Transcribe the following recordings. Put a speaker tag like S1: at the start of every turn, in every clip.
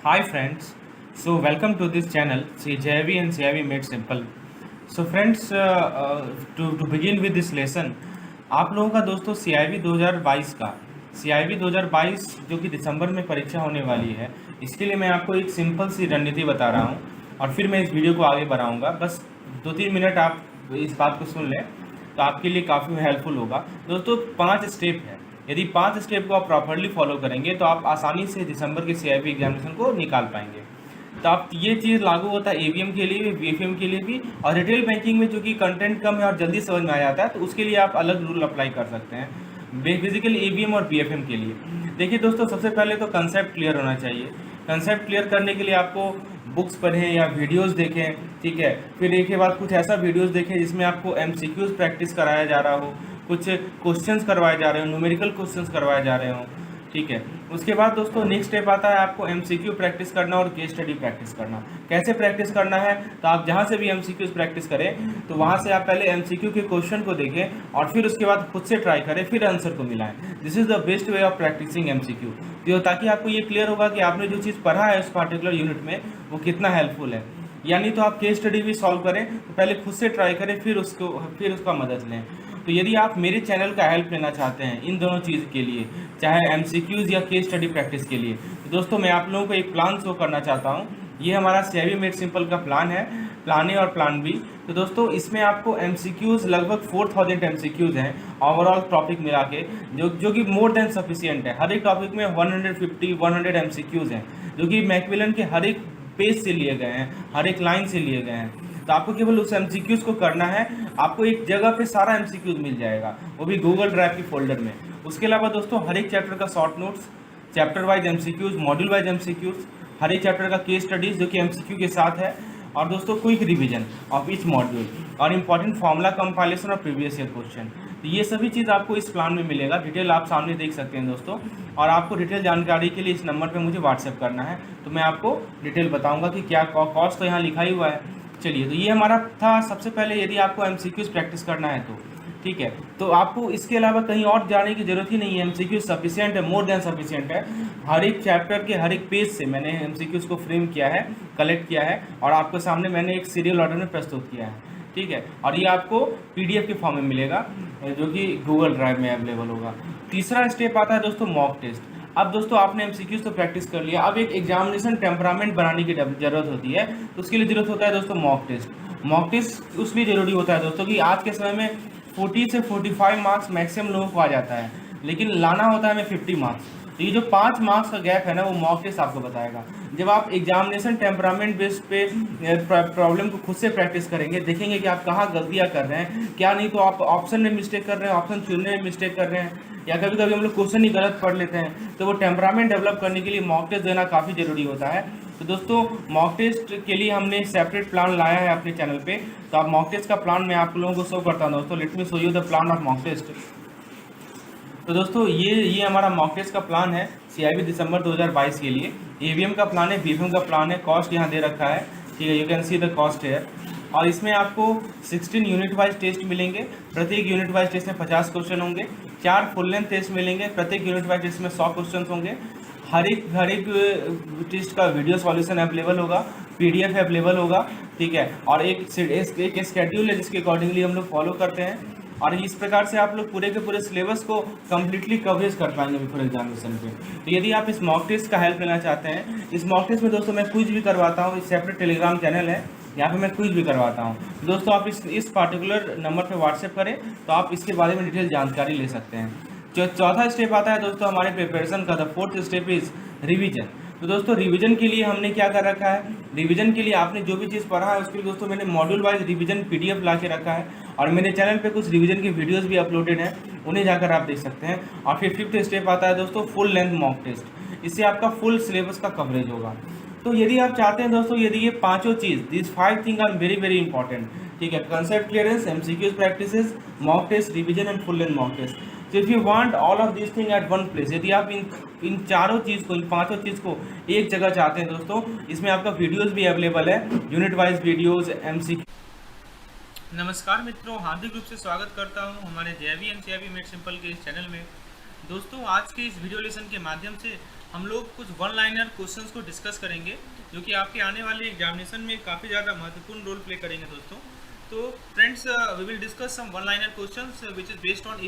S1: Hi friends, so welcome to this channel CJV and CIV Made Simple. So friends, to begin with this lesson, आप लोगों का दोस्तों CIV 2022 का CIV 2022 जो कि दिसंबर में परीक्षा होने वाली है, इसके लिए मैं आपको एक सिंपल सी रणनीति बता रहा हूँ और फिर मैं इस वीडियो को आगे बढ़ाऊँगा। बस 2-3 मिनट आप इस बात को सुन लें तो आपके लिए काफ़ी हेल्पफुल होगा। दोस्तों 5 स्टेप है, यदि 5 स्टेप को आप प्रॉपरली फॉलो करेंगे तो आप आसानी से दिसंबर के CIV एग्जामिनेशन को निकाल पाएंगे। तो आप ये चीज़ लागू होता है AVM के लिए भी, BFM के लिए भी, और रिटेल बैंकिंग में जो कि कंटेंट कम है और जल्दी समझ में आ जाता है तो उसके लिए आप अलग रूल अप्लाई कर सकते हैं, बेसिकली AVM और BFM के लिए। देखिए दोस्तों, सबसे पहले तो कंसेप्ट क्लियर होना चाहिए। कंसेप्ट क्लियर करने के लिए आपको बुक्स पढ़ें या वीडियोस देखें, ठीक है। फिर एक के बाद कुछ ऐसा वीडियोस देखें जिसमें आपको MCQs प्रैक्टिस कराया जा रहा हो, कुछ क्वेश्चंस करवाए जा रहे हो, न्यूमेरिकल क्वेश्चंस करवाए जा रहे हो, ठीक है। उसके बाद दोस्तों नेक्स्ट स्टेप आता है आपको MCQ प्रैक्टिस करना और केस स्टडी प्रैक्टिस करना। कैसे प्रैक्टिस करना है, तो आप जहाँ से भी MCQs प्रैक्टिस करें तो वहाँ से आप पहले MCQ के क्वेश्चन को देखें और फिर उसके बाद खुद से ट्राई करें, फिर आंसर को मिलाएं। This is the best way of practicing MCQ, तो ताकि आपको ये क्लियर होगा कि आपने जो चीज़ पढ़ा है उस पर्टिकुलर यूनिट में वो कितना हेल्पफुल है। यानी तो आप केस स्टडी भी सॉल्व करें तो पहले खुद से ट्राई करें, फिर उसका मदद लें। तो यदि आप मेरे चैनल का हेल्प लेना चाहते हैं इन दोनों चीज़ के लिए, चाहे MCQs या केस स्टडी प्रैक्टिस के लिए, तो दोस्तों मैं आप लोगों को एक प्लान शो करना चाहता हूँ। ये हमारा CIV मेड सिंपल का प्लान है, प्लान ए और प्लान बी। तो दोस्तों इसमें आपको MCQs लगभग 4000 MCQs हैं ओवरऑल टॉपिक मिला के, जो कि मोर देन सफिशियंट है। हर एक टॉपिक में 150-100 MCQs हैं जो कि मैकमिलन के हर एक पेज से लिए गए हैं, हर एक लाइन से लिए गए हैं। तो आपको केवल उस MCQs को करना है, आपको एक जगह पे सारा MCQs मिल जाएगा, वो भी गूगल ड्राइव की फोल्डर में। उसके अलावा दोस्तों हर एक चैप्टर का short notes, chapter wise MCQs, module wise MCQs, हर एक चैप्टर का केस स्टडीज जो कि MCQ के साथ है, और दोस्तों quick revision of each module, और इंपॉर्टेंट फॉर्मूला कंपाइलेशन और प्रीवियस ईयर क्वेश्चन। तो ये सभी चीज़ आपको इस प्लान में मिलेगा। डिटेल आप सामने देख सकते हैं दोस्तों, और आपको डिटेल जानकारी के लिए इस नंबर पे मुझे व्हाट्सएप करना है, तो मैं आपको डिटेल बताऊंगा कि क्या कॉस्ट तो यहाँ लिखा ही हुआ है। चलिए, तो ये हमारा था सबसे पहले, यदि आपको MCQs प्रैक्टिस करना है तो ठीक है। तो आपको इसके अलावा कहीं और जाने की जरूरत ही नहीं है, MCQ सफिशिएंट है, मोर देन सफिशिएंट है। हर एक चैप्टर के हर एक पेज से मैंने MCQs को फ्रेम किया है, कलेक्ट किया है, और आपके सामने मैंने एक सीरियल ऑर्डर में प्रस्तुत किया है, ठीक है। और ये आपको PDF के फॉर्म में मिलेगा जो कि गूगल ड्राइव में अवेलेबल होगा। तीसरा स्टेप आता है दोस्तों मॉक टेस्ट। अब दोस्तों आपने MCQs तो प्रैक्टिस कर लिया, अब एक एग्जामिनेशन टेम्परामेंट बनाने की जरूरत होती है, तो उसके लिए जरूरत होता है दोस्तों मॉक टेस्ट। मॉक टेस्ट उसलिए जरूरी होता है दोस्तों कि आज के समय में 40 से 45 मार्क्स मैक्सिमम लोगों को आ जाता है, लेकिन लाना होता है हमें 50 मार्क्स। तो ये जो 5 मार्क्स का गैप है ना, वो मॉक टेस्ट आपको बताएगा। जब आप एग्जामिनेशन टेम्परामेंट बेस पे प्रॉब्लम को खुद से प्रैक्टिस करेंगे, देखेंगे कि आप कहाँ गलतियाँ कर रहे हैं, क्या नहीं तो आप ऑप्शन में मिस्टेक कर रहे हैं, ऑप्शन चुनने में मिस्टेक कर रहे हैं, या कभी कभी हम लोग क्वेश्चन ही गलत पढ़ लेते हैं। तो वो टेम्परामेंट डेवलप करने के लिए मॉक टेस्ट देना काफ़ी ज़रूरी होता है। तो दोस्तों मॉक टेस्ट के लिए हमने सेपरेट प्लान लाया है अपने चैनल पे। तो आप मॉक टेस्ट का प्लान मैं आप लोगों को शो करता हूँ दोस्तों। Let me show you the plan of mock test. तो दोस्तों ये हमारा मॉक टेस्ट का प्लान है CIV दिसंबर 2022 के लिए। AVM का प्लान है, BFM का प्लान है। कॉस्ट यहाँ दे रखा है, ठीक है, you can see the cost है। और इसमें आपको 16 यूनिट वाइज टेस्ट मिलेंगे। प्रत्येक यूनिट वाइज टेस्ट में 50 क्वेश्चन होंगे। 4 फुल लेंथ टेस्ट मिलेंगे। प्रत्येक यूनिट वाइज टेस्ट में 100 क्वेश्चन होंगे। हर एक टेस्ट का वीडियो सॉल्यूशन अवेलेबल होगा, PDF अवेलेबल होगा, ठीक है। और एक स्केड्यूल है जिसके अकॉर्डिंगली हम लोग फॉलो करते हैं, और इस प्रकार से आप लोग पूरे के पूरे सिलेबस को कम्प्लीटली कवरेज कर पाएंगे बिफोर एग्जामिनेशन पे। तो यदि आप इस मॉक टेस्ट का हेल्प लेना चाहते हैं, इस मॉक टेस्ट में दोस्तों मैं क्विज भी करवाता हूँ। इस सेपरेट टेलीग्राम चैनल है, यहाँ पे मैं क्विज भी करवाता हूँ। दोस्तों आप इस पार्टिकुलर नंबर पे व्हाट्सएप करें तो आप इसके बारे में डिटेल जानकारी ले सकते हैं। जो चौथा स्टेप आता है दोस्तों हमारे प्रिपरेशन का, the fourth step is revision. तो दोस्तों रिवीजन के लिए हमने क्या कर रखा है, रिवीजन के लिए आपने जो भी चीज़ पढ़ा है उसके लिए दोस्तों मैंने मॉड्यूल वाइज रिवीजन PDF ला के रखा है, और मेरे चैनल पे कुछ रिवीजन की वीडियोस भी अपलोडेड हैं, उन्हें जाकर आप देख सकते हैं। और फिर फिफ्थ स्टेप आता है दोस्तों फुल लेंथ मॉक टेस्ट। इससे आपका फुल सिलेबस का कवरेज होगा। तो यदि आप चाहते हैं दोस्तों, यदि ये पांचों चीज़, this 5 thing are very very important, ठीक है, concept clearance, MCQs practices, mock test, revision and full length mock test. तो if you want all of this thing at one place, यदि आप इन चारों चीज़ को, इन पांचों चीज़ को एक जगह चाहते हैं दोस्तों, इसमें आपका वीडियोस भी अवेलेबल है, यूनिट वाइज वीडियोस, MCQ। नमस्कार मित्रों, हार्दिक रूप से स्वागत करता हूं हमारे JIV and CIV made simple के इस चैनल में। दोस्तों आज के इस वीडियो लेसन के माध्यम से हम लोग कुछ वन लाइनर क्वेश्चंस को डिस्कस करेंगे जो कि आपके आने वाले एग्जामिनेशन में काफ़ी ज़्यादा महत्वपूर्ण रोल प्ले करेंगे दोस्तों। तो friends, we will discuss some one liner questions which is based on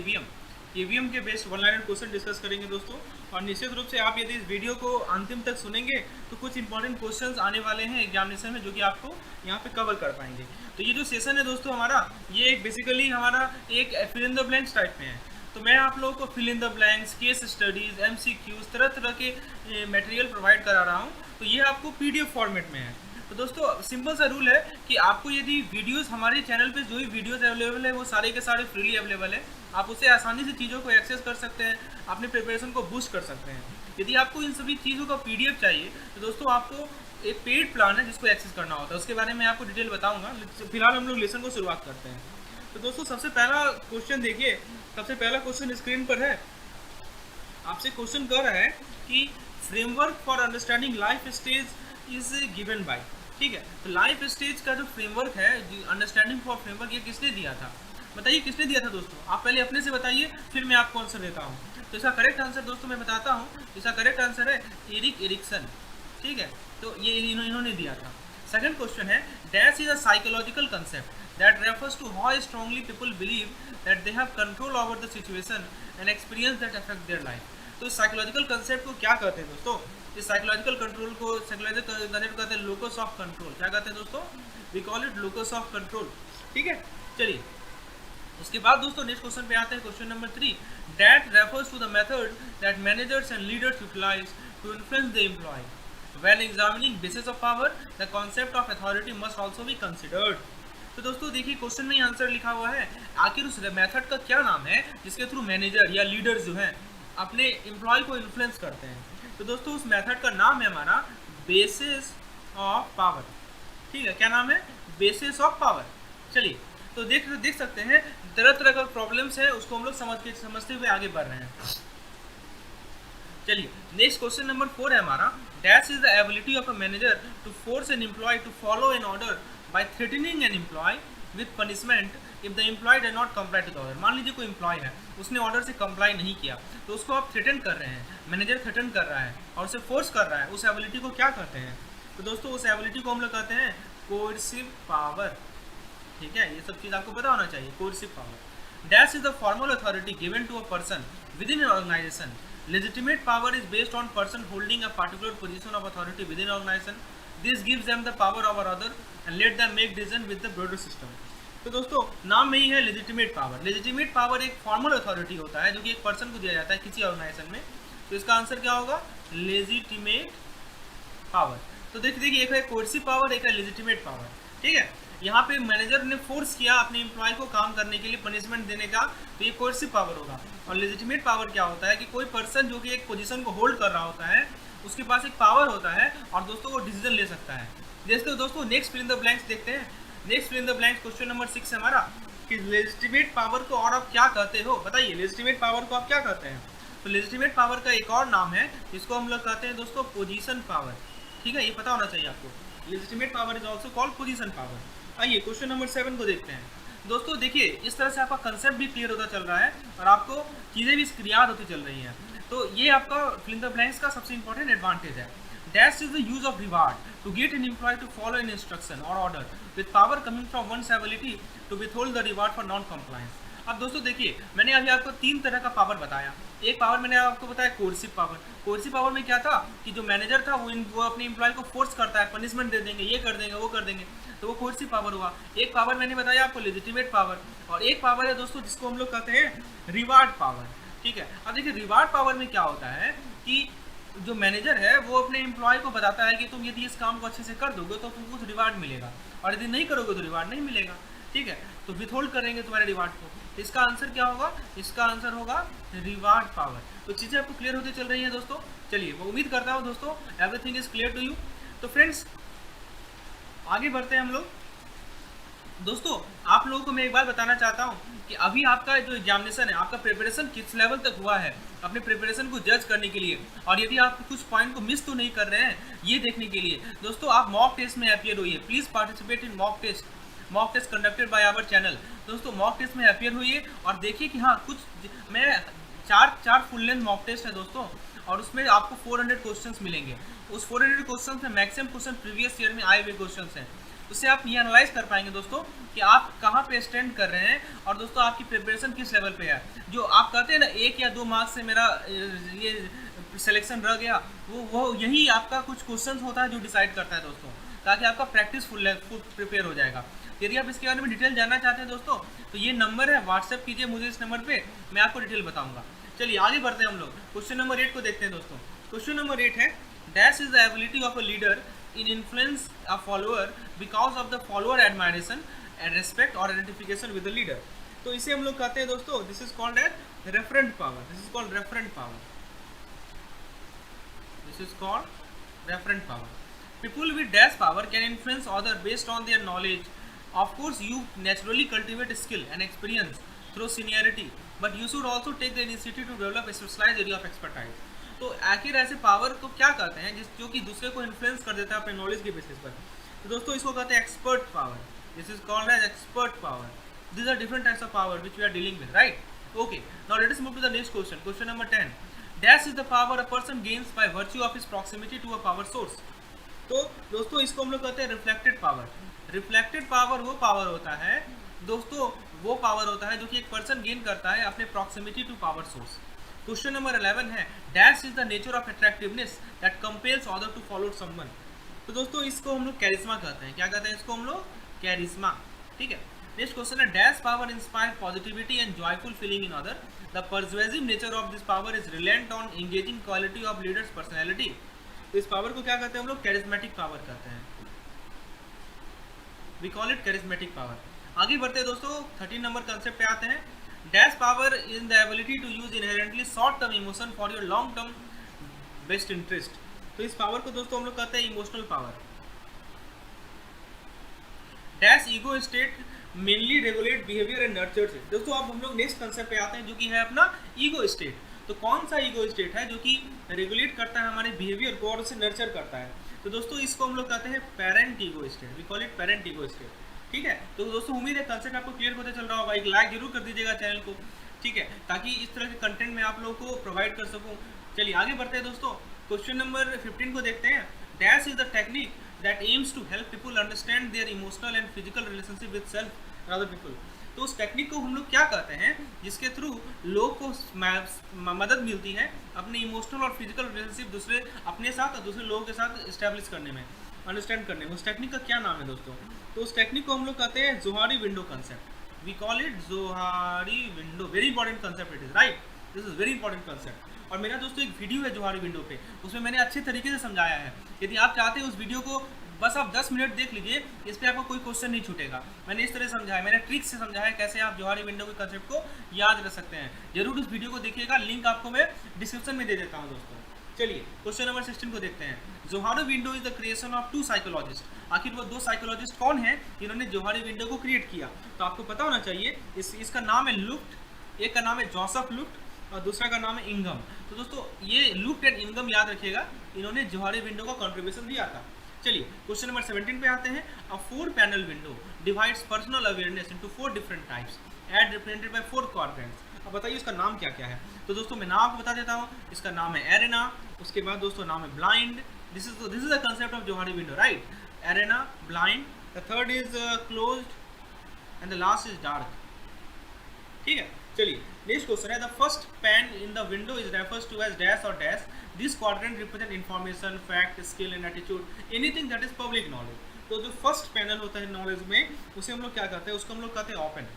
S1: EVM के based one liner question discuss करेंगे दोस्तों। और निश्चित रूप से आप यदि इस वीडियो को अंतिम तक सुनेंगे तो कुछ इंपॉर्टेंट क्वेश्चंस आने वाले हैं एग्जामिनेशन में जो कि आपको यहाँ पे कवर कर पाएंगे। तो ये जो सेशन है दोस्तों हमारा, ये एक बेसिकली हमारा एक fill in the blanks type में है। तो मैं आप लोगों को fill in the blanks, case studies, MCQs, तरह तरह के मटेरियल प्रोवाइड करा रहा हूँ। तो ये आपको पीडीएफ फॉर्मेट में है। तो दोस्तों सिंपल सा रूल है कि आपको यदि वीडियोस हमारे चैनल पे जो भी वीडियोस अवेलेबल है वो सारे के सारे फ्रीली अवेलेबल है। आप उससे आसानी से चीज़ों को एक्सेस कर सकते हैं, अपने प्रिपरेशन को बूस्ट कर सकते हैं। यदि आपको इन सभी चीज़ों का पीडीएफ चाहिए तो दोस्तों आपको एक पेड प्लान है जिसको एक्सेस करना होता है, उसके बारे में आपको डिटेल बताऊँगा। फिलहाल हम लोग लेसन को शुरुआत करते हैं। तो दोस्तों सबसे पहला क्वेश्चन देखिए, सबसे पहला क्वेश्चन स्क्रीन पर है। आपसे क्वेश्चन कह रहा है कि framework for understanding life stage is given by, ठीक है। तो लाइफ स्टेज का जो फ्रेमवर्क है, अंडरस्टैंडिंग फॉर फ्रेमवर्क, ये किसने दिया था? बताइए किसने दिया था दोस्तों? आप पहले अपने से बताइए, फिर मैं आपको आंसर देता हूँ। तो इसका करेक्ट आंसर दोस्तों मैं बताता हूँ, इसका करेक्ट आंसर है एरिक एरिक्सन, ठीक है। तो ये इन्होंने दिया था। सेकंड क्वेश्चन है, dash is a psychological concept that refers to how strongly people believe that they have control over the situation and experience that affect their life। तो इस साइकोलॉजिकल कंसेप्ट को क्या कहते हैं दोस्तों? इस साइकोलॉजिकल कंट्रोल को साइकोलॉजिकल कंसेप्ट कहते हैं लोकस ऑफ कंट्रोल। क्या कहते हैं दोस्तों? We call it locus of control, ठीक है। चलिए उसके बाद दोस्तों नेक्स्ट क्वेश्चन पे आते हैं, question number 3। That refers to the method that managers and leaders utilise to influence the employ when examining basis of power the concept of authority must also be considered. तो दोस्तों देखिए question में ही answer लिखा हुआ है, आखिर उस method का क्या नाम है जिसके थ्रू मैनेजर या लीडर जो हैं अपने एम्प्लॉय को इन्फ्लुएंस करते हैं। तो दोस्तों उस मेथड का नाम है हमारा बेसिस ऑफ पावर, ठीक है। क्या नाम है? Basis of power. चलिए तो देख सकते हैं तरह तरह का प्रॉब्लम्स है, उसको हम लोग समझते हुए आगे बढ़ रहे हैं। चलिए नेक्स्ट क्वेश्चन नंबर 4 है हमारा, dash is the ability of a manager to force an employ to follow an order by threatening an employee with punishment if the employee does not comply to the order। मान लीजिए कोई employ है, उसने order से comply नहीं किया, तो उसको आप थ्रेटन कर रहे हैं, मैनेजर थ्रेटन कर रहा है और उसे फोर्स कर रहा है। उस एबिलिटी को क्या कहते हैं? तो दोस्तों उस एबिलिटी को हम लोग कहते हैं कोर्सिव पावर, ठीक है। ये सब चीज़ आपको पता होना चाहिए, coercive power. Dash is the formal authority given to a person within an organization. Legitimate power is based on person holding a particular position of authority within organization. This gives them the power over other and let them make decision with the broader system. तो दोस्तों नाम में ही है legitimate power. Legitimate power एक formal authority होता है जो कि एक पर्सन को दिया जाता है किसी ऑर्गेनाइजेशन में। तो इसका आंसर क्या होगा? Legitimate power. तो देखिए एक है कोर्सिव पावर, एक है लेजिटिमेट पावर, ठीक है। यहाँ पे मैनेजर ने फोर्स किया अपने एम्प्लॉय को काम करने के लिए, पनिशमेंट देने का, तो ये कोर्सिव पावर होगा। और लेजिटिमेट पावर क्या होता है कि कोई पर्सन जो कि एक पोजीशन को होल्ड कर रहा होता है, उसके पास एक पावर होता है और दोस्तों वो डिसीजन ले सकता है। जैसे दोस्तों next fill in the blanks देखते हैं। Next fill in the blanks question number 6 है हमारा कि लेजिटिमेट पावर को और आप क्या कहते हो? बताइए लेजिटिमेट पावर को आप क्या कहते हैं? तो लेजिटिमेट पावर का एक और नाम है जिसको हम लोग कहते हैं दोस्तों पोजीशन पावर, ठीक है। ये पता होना चाहिए आपको। Legitimate power is also called position power. आइए क्वेश्चन नंबर 7 को देखते हैं। दोस्तों देखिए इस तरह से आपका कंसेप्ट भी क्लियर होता चल रहा है और आपको चीज़ें भी याद होती चल रही हैं। तो ये आपका फिल इन द ब्लैंक्स का सबसे इंपॉर्टेंट एडवांटेज है। Dash is the use of reward to get an employ to follow an instruction और order with power coming from one's ability to withhold the reward for non compliance. अब दोस्तों देखिए मैंने अभी आपको 3 तरह का पावर बताया। एक पावर मैंने आपको बताया कोर्सिव पावर। कोर्सिव पावर में क्या था कि जो मैनेजर था वो अपने एम्प्लॉय को फोर्स करता है, पनिशमेंट दे देंगे, ये कर देंगे, वो कर देंगे, तो वो कोर्सिव पावर हुआ। एक पावर मैंने बताया आपको लेजिटिमेट पावर, और एक पावर है दोस्तों जिसको हम लोग कहते हैं रिवार्ड पावर, ठीक है। अब देखिए रिवार्ड पावर में क्या होता है कि जो मैनेजर है वो अपने एम्प्लॉय को बताता है कि तुम यदि इस काम को अच्छे से कर दोगे तो तुमको कुछ रिवार्ड मिलेगा, और यदि नहीं करोगे तो रिवार्ड नहीं मिलेगा, ठीक है। तो विथहोल्ड करेंगे तुम्हारे रिवार्ड को। तो इसका आंसर क्या होगा? इसका आंसर होगा रिवार्ड पावर। तो चीज़ें आपको क्लियर होती चल रही हैं दोस्तों। चलिए मैं उम्मीद करता हूँ दोस्तों everything is clear to you. तो फ्रेंड्स आगे बढ़ते हैं हम लोग। दोस्तों आप लोगों को मैं एक बार बताना चाहता हूँ कि अभी आपका जो एग्जामिनेशन है, आपका प्रिपरेशन किस लेवल तक हुआ है, अपने प्रिपरेशन को जज करने के लिए, और यदि आप कुछ पॉइंट को मिस तो नहीं कर रहे हैं ये देखने के लिए दोस्तों आप मॉक टेस्ट में अपीयर होइए। Please participate in mock test conducted by our channel. दोस्तों मॉक टेस्ट में अपीयर हुइए और देखिए कि हाँ कुछ मैं चार फुल लेंथ मॉक टेस्ट है दोस्तों,
S2: और उसमें आपको 400 क्वेश्चंस मिलेंगे। उस 400 क्वेश्चंस में मैक्सिमम क्वेश्चन प्रीवियस ईयर में आए हुए क्वेश्चंस हैं। उससे आप ये एनालाइज कर पाएंगे दोस्तों कि आप कहाँ पे स्टैंड कर रहे हैं और दोस्तों आपकी प्रिपरेशन किस लेवल पे है। जो आप कहते हैं ना 1 या 2 मार्क्स से मेरा ये सिलेक्शन रह गया, वो यही आपका कुछ क्वेश्चंस होता है जो डिसाइड करता है दोस्तों, ताकि आपका प्रैक्टिस फुल प्रिपेयर हो जाएगा। यदि आप इसके बारे में डिटेल जानना चाहते हैं दोस्तों तो ये नंबर है, व्हाट्सएप कीजिए मुझे इस नंबर पे, मैं आपको डिटेल बताऊंगा। चलिए आगे बढ़ते हैं हम लोग, क्वेश्चन नंबर 8 को देखते हैं दोस्तों। क्वेश्चन नंबर 8 है dash is the ability of a leader in influence a follower because of the follower admiration and respect और आइडेंटिफिकेशन विद द लीडर। तो इसे हम लोग कहते हैं दोस्तों, this is called as referent power. This is called referent power. This is called referent power. People with dash power can influence others based on their knowledge. Of course, you naturally cultivate skill and experience through seniority, but you should also take the initiative to develop a specialized area of expertise. तो आखिर ऐसे power को क्या कहते हैं जो कि दूसरे को इन्फ्लुएंस कर देता है अपने नॉलेज के बेसिस पर। तो दोस्तों इसको कहते हैं expert power. This is called as expert power. These are different types of power which we are dealing with, right? Okay. Now let us move to the next question. Question number 10. Dash is the power a person gains by virtue of his proximity to a power source. तो दोस्तों इसको हम लोग कहते हैं reflected power. Reflected power वो power होता है दोस्तों, वो पावर होता है जो कि एक पर्सन गेन करता है अपने proximity to power source. Question number 11 है dash is the nature of attractiveness that compels other to follow someone. तो दोस्तों इसको हम लोग कैरिस्मा कहते हैं। क्या कहते हैं इसको हम लोग? कैरिस्मा। ठीक है। नेक्स्ट क्वेश्चन है dash power inspire positivity and joyful feeling in other. The persuasive nature of this power is reliant on engaging quality of leaders personality. तो इस पावर को क्या कहते हैं हम लोग? कैरिस्मेटिक पावर कहते हैं। We call it charismatic power. आगे बढ़ते हैं दोस्तों, 13 नंबर कंसेप्ट पे आते हैं। Dash power in the ability to use inherently short term emotion for your long term best interest. तो इस पावर को दोस्तों हम लोग कहते हैं emotional power. Dash ego state mainly regulate behaviour and nurtures it. दोस्तों अब हम लोग नेक्स्ट कंसेप्ट पे आते हैं जो कि है अपना ईगो स्टेट। तो कौन सा ईगो स्टेट है जो कि रेगुलेट करता है हमारे बिहेवियर को और उसे नर्चर करता है? तो दोस्तों इसको हम लोग कहते हैं parent ego state. We call it parent ego state. ठीक है। तो दोस्तों उम्मीद है कंसेप्ट आपको क्लियर होते चल रहा होगा। एक लाइक जरूर कर दीजिएगा चैनल को, ठीक है, ताकि इस तरह के कंटेंट मैं आप लोगों को प्रोवाइड कर सकूँ। चलिए आगे बढ़ते हैं दोस्तों, क्वेश्चन नंबर 15 को देखते हैं। Dash is the technique that aims to help people understand their emotional and physical relationship with self other people. तो उस टेक्निक को हम लोग क्या कहते हैं जिसके थ्रू लोग को मदद मिलती है अपने इमोशनल और फिजिकल रिलेशनशिप दूसरे अपने साथ और दूसरे लोगों के साथ इस्टेब्लिश करने में, अंडरस्टैंड करने में। उस टेक्निक का क्या नाम है दोस्तों? तो उस टेक्निक को हम लोग कहते हैं Johari window concept. We call it Johari window. Very important concept it is, right? This is very important concept. और मेरा दोस्तों एक वीडियो है जोहारी विंडो पे, उसमें मैंने अच्छे तरीके से समझाया है। यदि आप चाहते हैं उस वीडियो को बस आप 10 मिनट देख लीजिए, इस पर आपको कोई क्वेश्चन नहीं छूटेगा। मैंने इस तरह समझाया, मैंने ट्रिक से समझाया कैसे आप जोहारी विंडो के कंसेप्ट को याद रख सकते हैं। जरूर उस वीडियो को देखिएगा, लिंक आपको मैं डिस्क्रिप्शन में दे देता हूँ दोस्तों। चलिए क्वेश्चन नंबर 16 को देखते हैं। Johari window is the creation of 2 psychologist. आखिर वो 2 साइकोलॉजिस्ट कौन है जिन्होंने जोहारी विंडो को क्रिएट किया? तो आपको पता होना चाहिए, इसका नाम है लुफ्ट, एक का नाम है जोसेफ लुफ्ट और दूसरा का नाम है इंगम। तो दोस्तों ये लुफ्ट एंड इंगम याद रखिएगा, इन्होंने जोहारी विंडो का कंट्रीब्यूशन दिया था। चलिए क्वेश्चन नंबर 17 पे आते हैं। अ 4 panel window divides personal awareness into 4 different types and represented by 4 quadrants. अब बताइए इसका नाम क्या क्या है? तो दोस्तों मैं नाम आपको बता देता हूँ। इसका नाम है एरेना, उसके बाद दोस्तों नाम है blind. This is the concept of Johari window, right? Arena, blind, the third is closed and the last is dark. ठीक है। चलिए नेक्स्ट क्वेश्चन है the first pane in the window is refers to as dash और dash. This quadrant represent information, fact, skill and attitude, anything that is public knowledge. तो जो first panel होता है knowledge में, उसे हम लोग क्या कहते हैं? उसको हम लोग कहते हैं ओपन,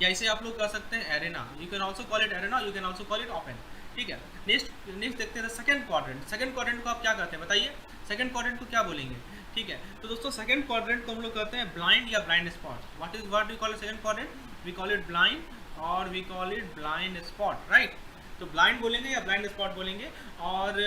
S2: या इसे आप लोग कह सकते हैं arena. You can also call it arena, you can also call it open. ठीक है। नेक्स्ट देखते हैं सेकंड क्वाड्रेंट। सेकंड क्वाड्रेंट को आप क्या कहते हैं बताइए? सेकंड क्वाड्रेंट को क्या बोलेंगे? ठीक है। तो दोस्तों सेकंड क्वाड्रेंट को हम लोग कहते हैं ब्लाइंड या blind spot. What we call it second quadrant? We call it blind और we call it blind spot, right? तो ब्लाइंड बोलेंगे या ब्लाइंड स्पॉट बोलेंगे। और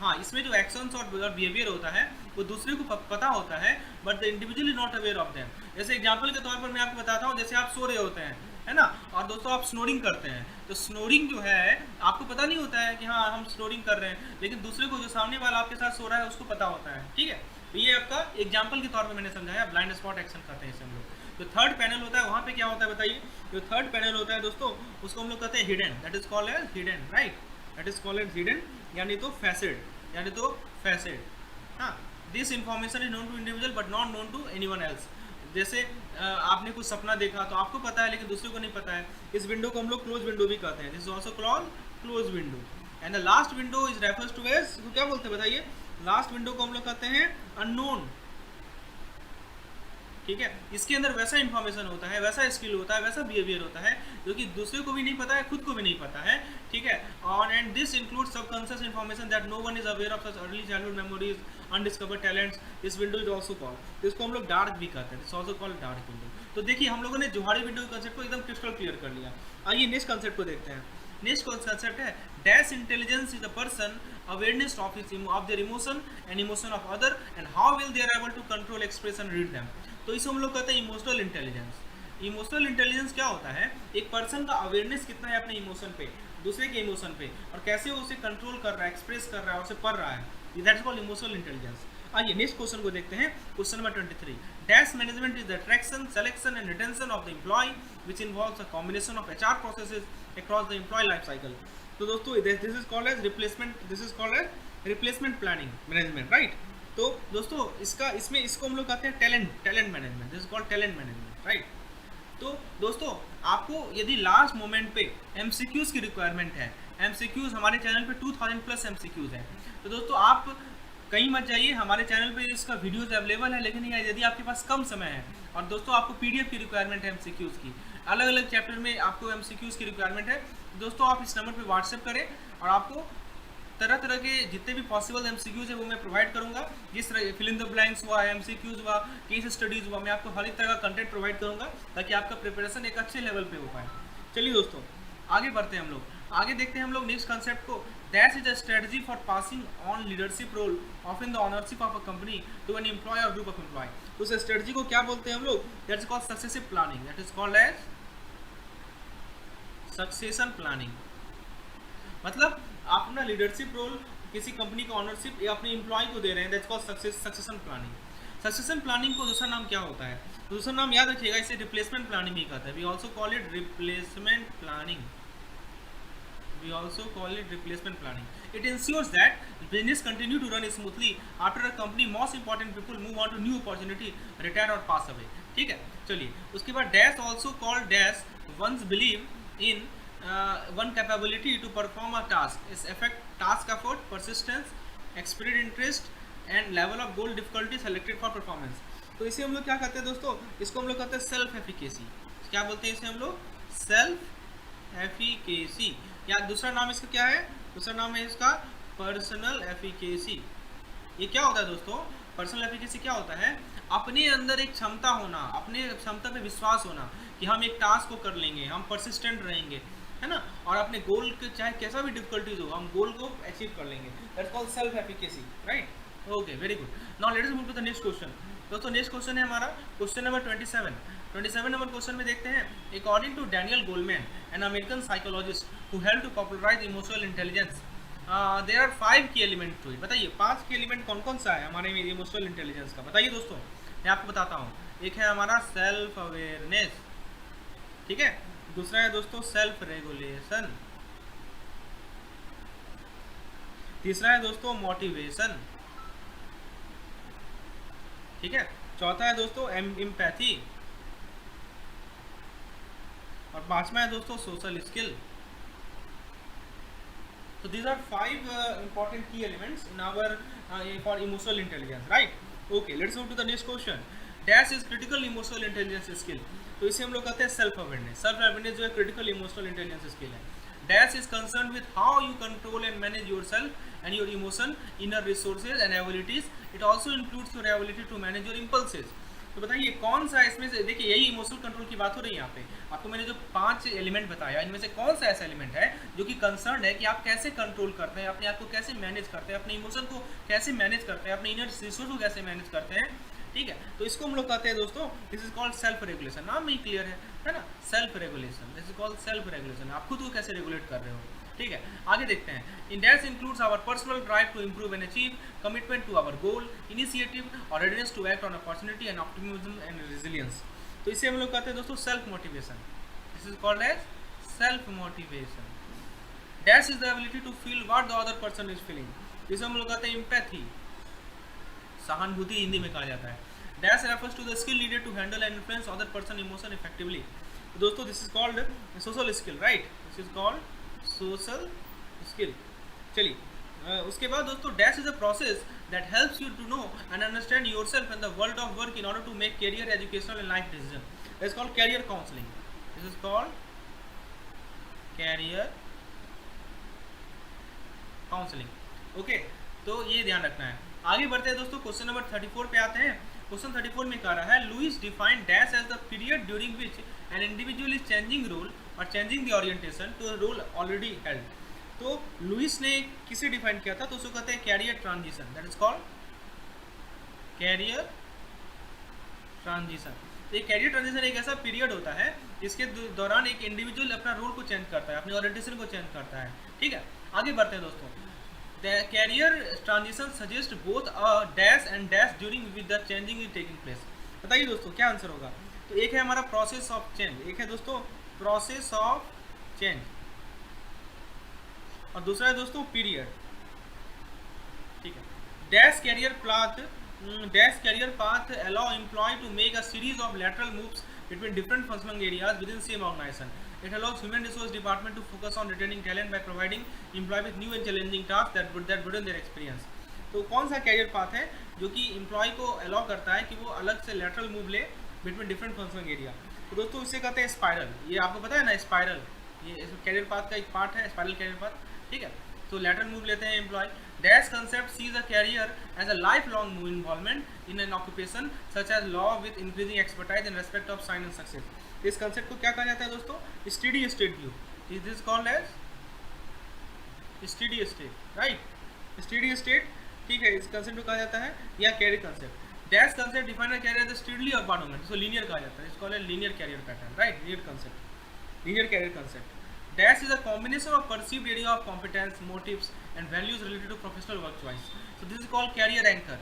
S2: हाँ, इसमें जो एक्शंस और बिहेवियर होता है वो दूसरे को पता होता है, but the individual is not aware of them. जैसे एग्जांपल के तौर पर मैं आपको बताता हूँ, जैसे आप सो रहे होते हैं, है ना, और दोस्तों आप स्नोरिंग करते हैं। तो स्नोरिंग जो है आपको पता नहीं होता है कि हाँ हम स्नोरिंग कर रहे हैं, लेकिन दूसरे को जो सामने वाला आपके साथ सो रहा है उसको पता होता है। ठीक है। तो ये आपका एग्जाम्पल के तौर पर मैंने समझाया, ब्लाइंड स्पॉट एक्शन करते हैं इसे हम लोग। जो थर्ड पैनल होता है वहाँ पे क्या होता है बताइए? जो थर्ड पैनल होता है दोस्तों उसको हम लोग कहते हैं hidden, that is called as hidden, right? That is called as hidden यानी तो फैसेड, यानी तो फैसेड। हाँ, this information is known to individual but not known to anyone else. जैसे आपने कुछ सपना देखा तो आपको पता है लेकिन दूसरे को नहीं पता है। इस विंडो को हम लोग क्लोज विंडो भी कहते हैं, this is also called close window. And the last window is refers to as, क्या बोलते हैं बताइए, लास्ट विंडो को हम लोग कहते हैं अननोन। ठीक है, इसके अंदर वैसा इंफॉर्मेशन होता है, वैसा स्किल होता है, वैसा बिहेवियर होता है जो कि दूसरे को भी नहीं पता है, खुद को भी नहीं पता है। ठीक है, और and this includes subconscious information that no one is aware of such early childhood memories, undiscovered talents. This window is also called, इसको हम लोग डार्क भी कहते हैं, this also called dark window. तो देखिए हम लोगों ने जोहारी विंडो के कंसेप्ट को एकदम क्रिस्टल क्लियर कर लिया। आइए नेक्स्ट कंसेप्ट को देखते हैं। नेक्स्ट कंसेप्ट है dash intelligence is the person awareness of their emotion and emotion of other and how will they are able to control express and read them. तो इसे हम लोग कहते हैं इमोशनल इंटेलिजेंस। इमोशनल इंटेलिजेंस क्या होता है, एक पर्सन का अवेयरनेस कितना है अपने इमोशन पे, दूसरे के इमोशन पे, और कैसे वो उसे कंट्रोल कर रहा है, एक्सप्रेस कर रहा है, उसे पढ़ रहा है, that is called emotional intelligence. आइए नेक्स्ट क्वेश्चन को देखते हैं, question number 23। Dash management is the attraction, selection and retention of the employ which involves a combination of HR processes across the employ life cycle. तो दोस्तों this is called as replacement, this is called as replacement planning management, right. तो दोस्तों इसको हम लोग कहते हैं talent management, this is called talent management, right. तो दोस्तों आपको यदि लास्ट मोमेंट पे एमसीक्यूज की रिक्वायरमेंट है, एमसीक्यूज हमारे चैनल पे 2000 प्लस एमसीक्यूज है, तो दोस्तों आप कहीं मत जाइए, हमारे चैनल पे इसका वीडियोस अवेलेबल है। लेकिन यदि आपके पास कम समय है और दोस्तों आपको पीडीएफ की रिक्वायरमेंट है एमसीक्यूज की, अलग अलग चैप्टर में आपको एमसीक्यूज की रिक्वायरमेंट है, दोस्तों आप इस नंबर पे व्हाट्सएप करें और आपको तरह तरह के जितने भी पॉसिबल एमसीक्यूज है वो मैं प्रोवाइड करूंगा। जिस तरह फिल इन द ब्लैंक्स हुआ, एमसीक्यूज हुआ, केस स्टडीज हुआ, मैं आपको हर एक तरह का कंटेंट प्रोवाइड करूंगा ताकि आपका प्रिपरेशन एक अच्छे लेवल पे हो पाए। चलिए दोस्तों आगे बढ़ते हैं हम लोग, आगे देखते हैं हम लोग नेक्स्ट कंसेप्ट को। That is a strategy for passing on leadership role of in the ownership of a company to an employ और ग्रुप ऑफ एम्प्लॉय। तो उस स्ट्रेटजी को क्या बोलते हैं हम लोग, that is called successive planning, that is called as succession planning. मतलब आप अपना लीडरशिप रोल किसी कंपनी का ऑनरशिप या अपने एम्प्लॉय को दे रहे हैं, that's called succession planning. Succession planning को दूसरा नाम क्या होता है, दूसरा नाम याद रखिएगा, इसे रिप्लेसमेंट प्लानिंग भी कहता है। We also call it replacement planning, we also call it replacement planning. It ensures that business continue to run smoothly after a company most important people move on to new opportunity, retire और pass away. ठीक है, चलिए उसके बाद dash also called dash one's believe in one capability to perform a task is affect task effort, persistence, experience, interest and level of goal difficulty selected for performance। तो इसे हम लोग क्या कहते हैं दोस्तों, इसको हम लोग कहते हैं सेल्फ एफिकेसी। क्या बोलते हैं इसे हम लोग, सेल्फ एफिकेसी, या दूसरा नाम इसका क्या है, दूसरा नाम है इसका पर्सनल एफिकेसी। ये क्या होता है दोस्तों, पर्सनल एफिकेसी क्या होता है, अपने अंदर एक क्षमता होना, अपने क्षमता पे विश्वास होना कि हम एक टास्क को कर लेंगे, हम परसिस्टेंट रहेंगे, है ना, और अपने गोल के चाहे कैसा भी डिफिकल्टीज हो हम गोल को अचीव कर लेंगे, that's called self efficacy, right. Okay, very good. Now let us move to the next question. दोस्तों नेक्स्ट क्वेश्चन है हमारा क्वेश्चन नंबर 27 नंबर क्वेश्चन में देखते हैं, according to Daniel Goleman an American psychologist who help to popularise emotional intelligence, there are 5 key element to it. बताइए 5 key element कौन कौन सा है हमारे इमोशनल इंटेलिजेंस का, बताइए दोस्तों, मैं आपको बताता हूँ। एक है हमारा सेल्फ अवेयरनेस, ठीक है, दूसरा है दोस्तों सेल्फ रेगुलेशन, तीसरा है दोस्तों मोटिवेशन, ठीक है, चौथा है दोस्तों एम्पैथी, और पांचवा है दोस्तों social skill. So these are 5 important key elements in our for emotional intelligence, right? Okay, let's move to the next question. Dash is critical emotional intelligence skill. तो इसे हम लोग कहते हैं सेल्फ अवेयरनेस। सेल्फ अवेयरनेस जो है critical emotional intelligence skill है। Dash is concern with how you control and manage yourself and your emotion, inner resources and abilities. It also includes your ability to manage your impulses. तो बताइए कौन सा इसमें से, देखिए यही इमोशनल कंट्रोल की बात हो रही है यहाँ पे। आपको मैंने जो 5 एलिमेंट बताया इनमें से कौन सा ऐसा एलिमेंट है जो कि कंसर्न है कि आप कैसे कंट्रोल करते हैं, अपने आप को कैसे मैनेज करते हैं, अपने इमोशन को कैसे मैनेज करते हैं, अपने इनर रिसोर्स को कैसे मैनेज करते हैं, ठीक है। तो इसको हम लोग कहते हैं दोस्तों, this is called self regulation. नाम में ही क्लियर है ना, self regulation, this is called self regulation. आप खुद को कैसे रेगुलेट कर रहे हो, ठीक है। आगे देखते हैं, in dash includes our personal drive to improve and achieve, commitment to our goal, initiative और readiness to act on opportunity and optimism and resilience. तो इसे हम लोग कहते हैं दोस्तों self motivation, this is called as self motivation. Dash is the ability to feel what the other person is feeling, जिसे हम लोग कहते हैं एम्पैथी, सहानुभूति हिंदी में कहा जाता है। Dash refers to the skill needed to handle and influence other person emotion effectively. दोस्तों this is called social skill, right, this is called social skill. चलिए उसके बाद दोस्तों dash is a process that helps you to know and understand yourself and the world of work in order to make career, educational and life decision. This is called career counselling, this is called career counselling. Okay, तो ये ध्यान रखना है। आगे बढ़ते हैं दोस्तों, question number 34 पे आते हैं। क्वेश्चन 34 में कह रहा है Louis define dash as the period during which an individual is changing role और changing the orientation to a role already held. तो लुइस ने किसे डिफाइन किया था, तो उसको कहते हैं career transition, that is called career transition. तो एक कैरियर ट्रांजिशन एक ऐसा पीरियड होता है जिसके दौरान एक इंडिविजुअल अपना रोल को चेंज करता है, अपने ओरिएंटेशन को चेंज करता है। ठीक है, आगे बढ़ते हैं दोस्तों। The career transition suggests both a dash and dash during with the changing is taking place। बताइए दोस्तों क्या आंसर होगा। तो एक है हमारा प्रोसेस ऑफ चेंज, एक है दोस्तों प्रोसेस ऑफ चेंज, और दूसरा है दोस्तों पीरियड। ठीक है, dash career path allow employee to make a series of lateral moves between different functional areas within same organization। It allows human resource department to focus on retaining talent by providing employee with new and challenging tasks that broaden their experience। तो कौन सा career path है जो कि employ को allow करता है कि वो अलग से लैटरल मूव ले बिटवीन डिफरेंट फंक्शनल एरिया। तो दोस्तों इसे कहते हैं स्पाइरल। ये आपको पता है ना, स्पाइरल ये कैरियर पाथ का एक पार्ट है, स्पाइरल कैरियर पाथ। ठीक है, तो लैटरल मूव लेते हैं employ. Dash concept sees a career as a life long move involvement in an occupation such as law with increasing expertise in respect of sign and success. इस concept को क्या कहा जाता है दोस्तों, study state view, is this called as study state, right, study state. ठीक है, इस कंसेप्ट को कहा जाता है या career concept. Dash concept define a career as steadily अबाउंडमेंट, इसको लीनियर कहा जाता है, इसको linear career pattern, right, linear concept, linear career concept. Dash is a combination of perceived area of competence, motives, and values related to professional work choice. So this is called career anchor.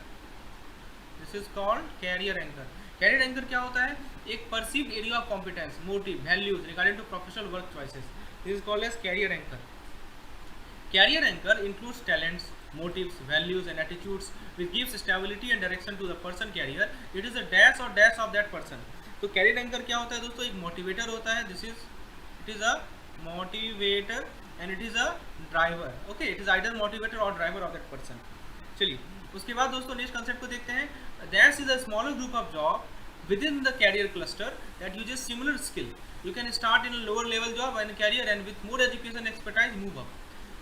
S2: This is called career anchor. Career anchor क्या होता है, एक perceived area of competence, motive, values regarding to professional work choices. This is called as career anchor. Career anchor includes talents, motives, values, and attitudes which gives stability and direction to the person career. It is a dash or dash of that person. तो career anchor क्या होता है दोस्तों, एक motivator होता है. It is a motivator and it is a driver. Okay, it is either motivator or driver of that person. चलिए उसके बाद दोस्तों नेक्स्ट कंसेप्ट को देखते हैं। Dash is a smaller group of job within the career cluster that uses similar skill. You can start in a lower level job and career and with more education expertise move up.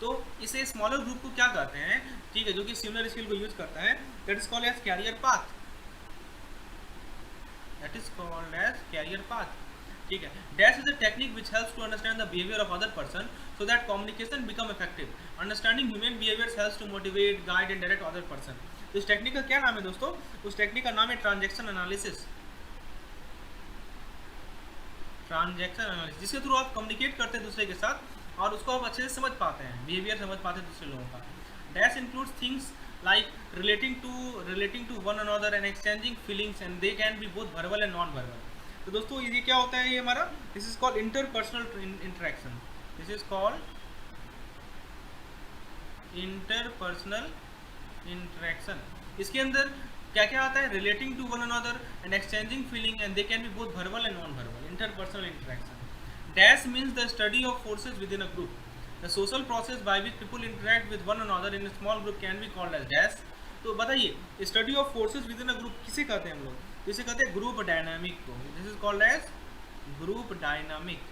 S2: तो इसे smaller group को क्या कहते हैं, ठीक है, जो कि सिमिलर स्किल को यूज करता है, that is called as career path, that is called as career path. ठीक है, dash is a technique which helps to understand the behaviour of other person so that communication become effective. Understanding human behaviours helps to motivate, guide and direct other person. तो इस technique का क्या नाम है दोस्तों, उस टेक्निक का नाम है ट्रांजैक्शन एनालिसिस, ट्रांजैक्शन एनालिसिस, जिसके थ्रू आप कम्युनिकेट करते हैं दूसरे के साथ और उसको आप अच्छे से समझ पाते हैं, बिहेवियर समझ पाते हैं दूसरे लोगों का। Dash includes things like relating to one another and exchanging feelings and they can be both verbal and non verbal. तो दोस्तों ये क्या होता है, ये हमारा this is called interpersonal interaction, this is called interpersonal interaction. इसके अंदर क्या क्या आता है, relating to one another and exchanging feeling and they can be both verbal and non verbal, interpersonal interaction. Dash means the study of forces within a group. The social process by which people interact with one another in a small group can be called as dash. तो बताइए study of forces with in a group किसे कहते हैं हम लोग, जिसे कहते हैं ग्रुप डायनामिक को, this is called age group dynamic.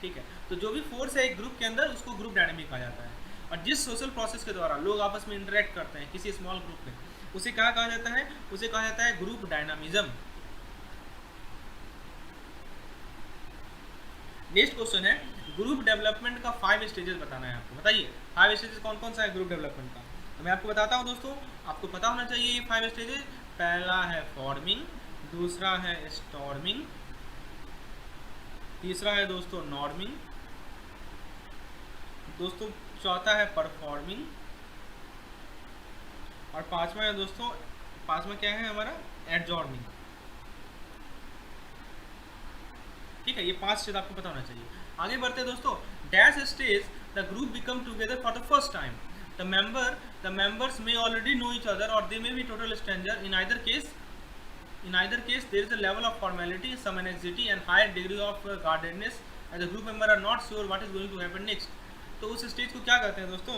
S2: ठीक है, तो जो भी फोर्स है एक ग्रुप के अंदर उसको ग्रुप डायनामिक कहा जाता है। और जिस सोशल प्रोसेस के द्वारा लोग आपस में इंटरेक्ट करते हैं किसी स्मॉल ग्रुप में, उसे क्या कहा जाता है, उसे कहा जाता है ग्रुप डायनामिज्म। नेक्स्ट क्वेश्चन है ग्रुप डेवलपमेंट का 5 स्टेजेस बताना है आपको। बताइए 5 स्टेजेस कौन कौन सा है ग्रुप डेवलपमेंट का, तो मैं आपको बताता हूँ दोस्तों, आपको पता होना चाहिए ये 5 स्टेजेस। पहला है फॉर्मिंग, दूसरा है स्टॉर्मिंग, तीसरा है दोस्तों नॉर्मिंग, दोस्तों चौथा है परफॉर्मिंग, और पांचवा है दोस्तों, पांचवा क्या है हमारा, एडजॉर्मिंग। ठीक है, ये 5 चीज आपको पता होना चाहिए। आगे बढ़ते हैं दोस्तों। dash stage the group become together for the first time. The members may already know each other or they may be total stranger. In either case there is a level of formality, some anxiety and higher degree of guardedness as the group member are not sure what is going to happen next. तो उस stage को क्या कहते हैं दोस्तों,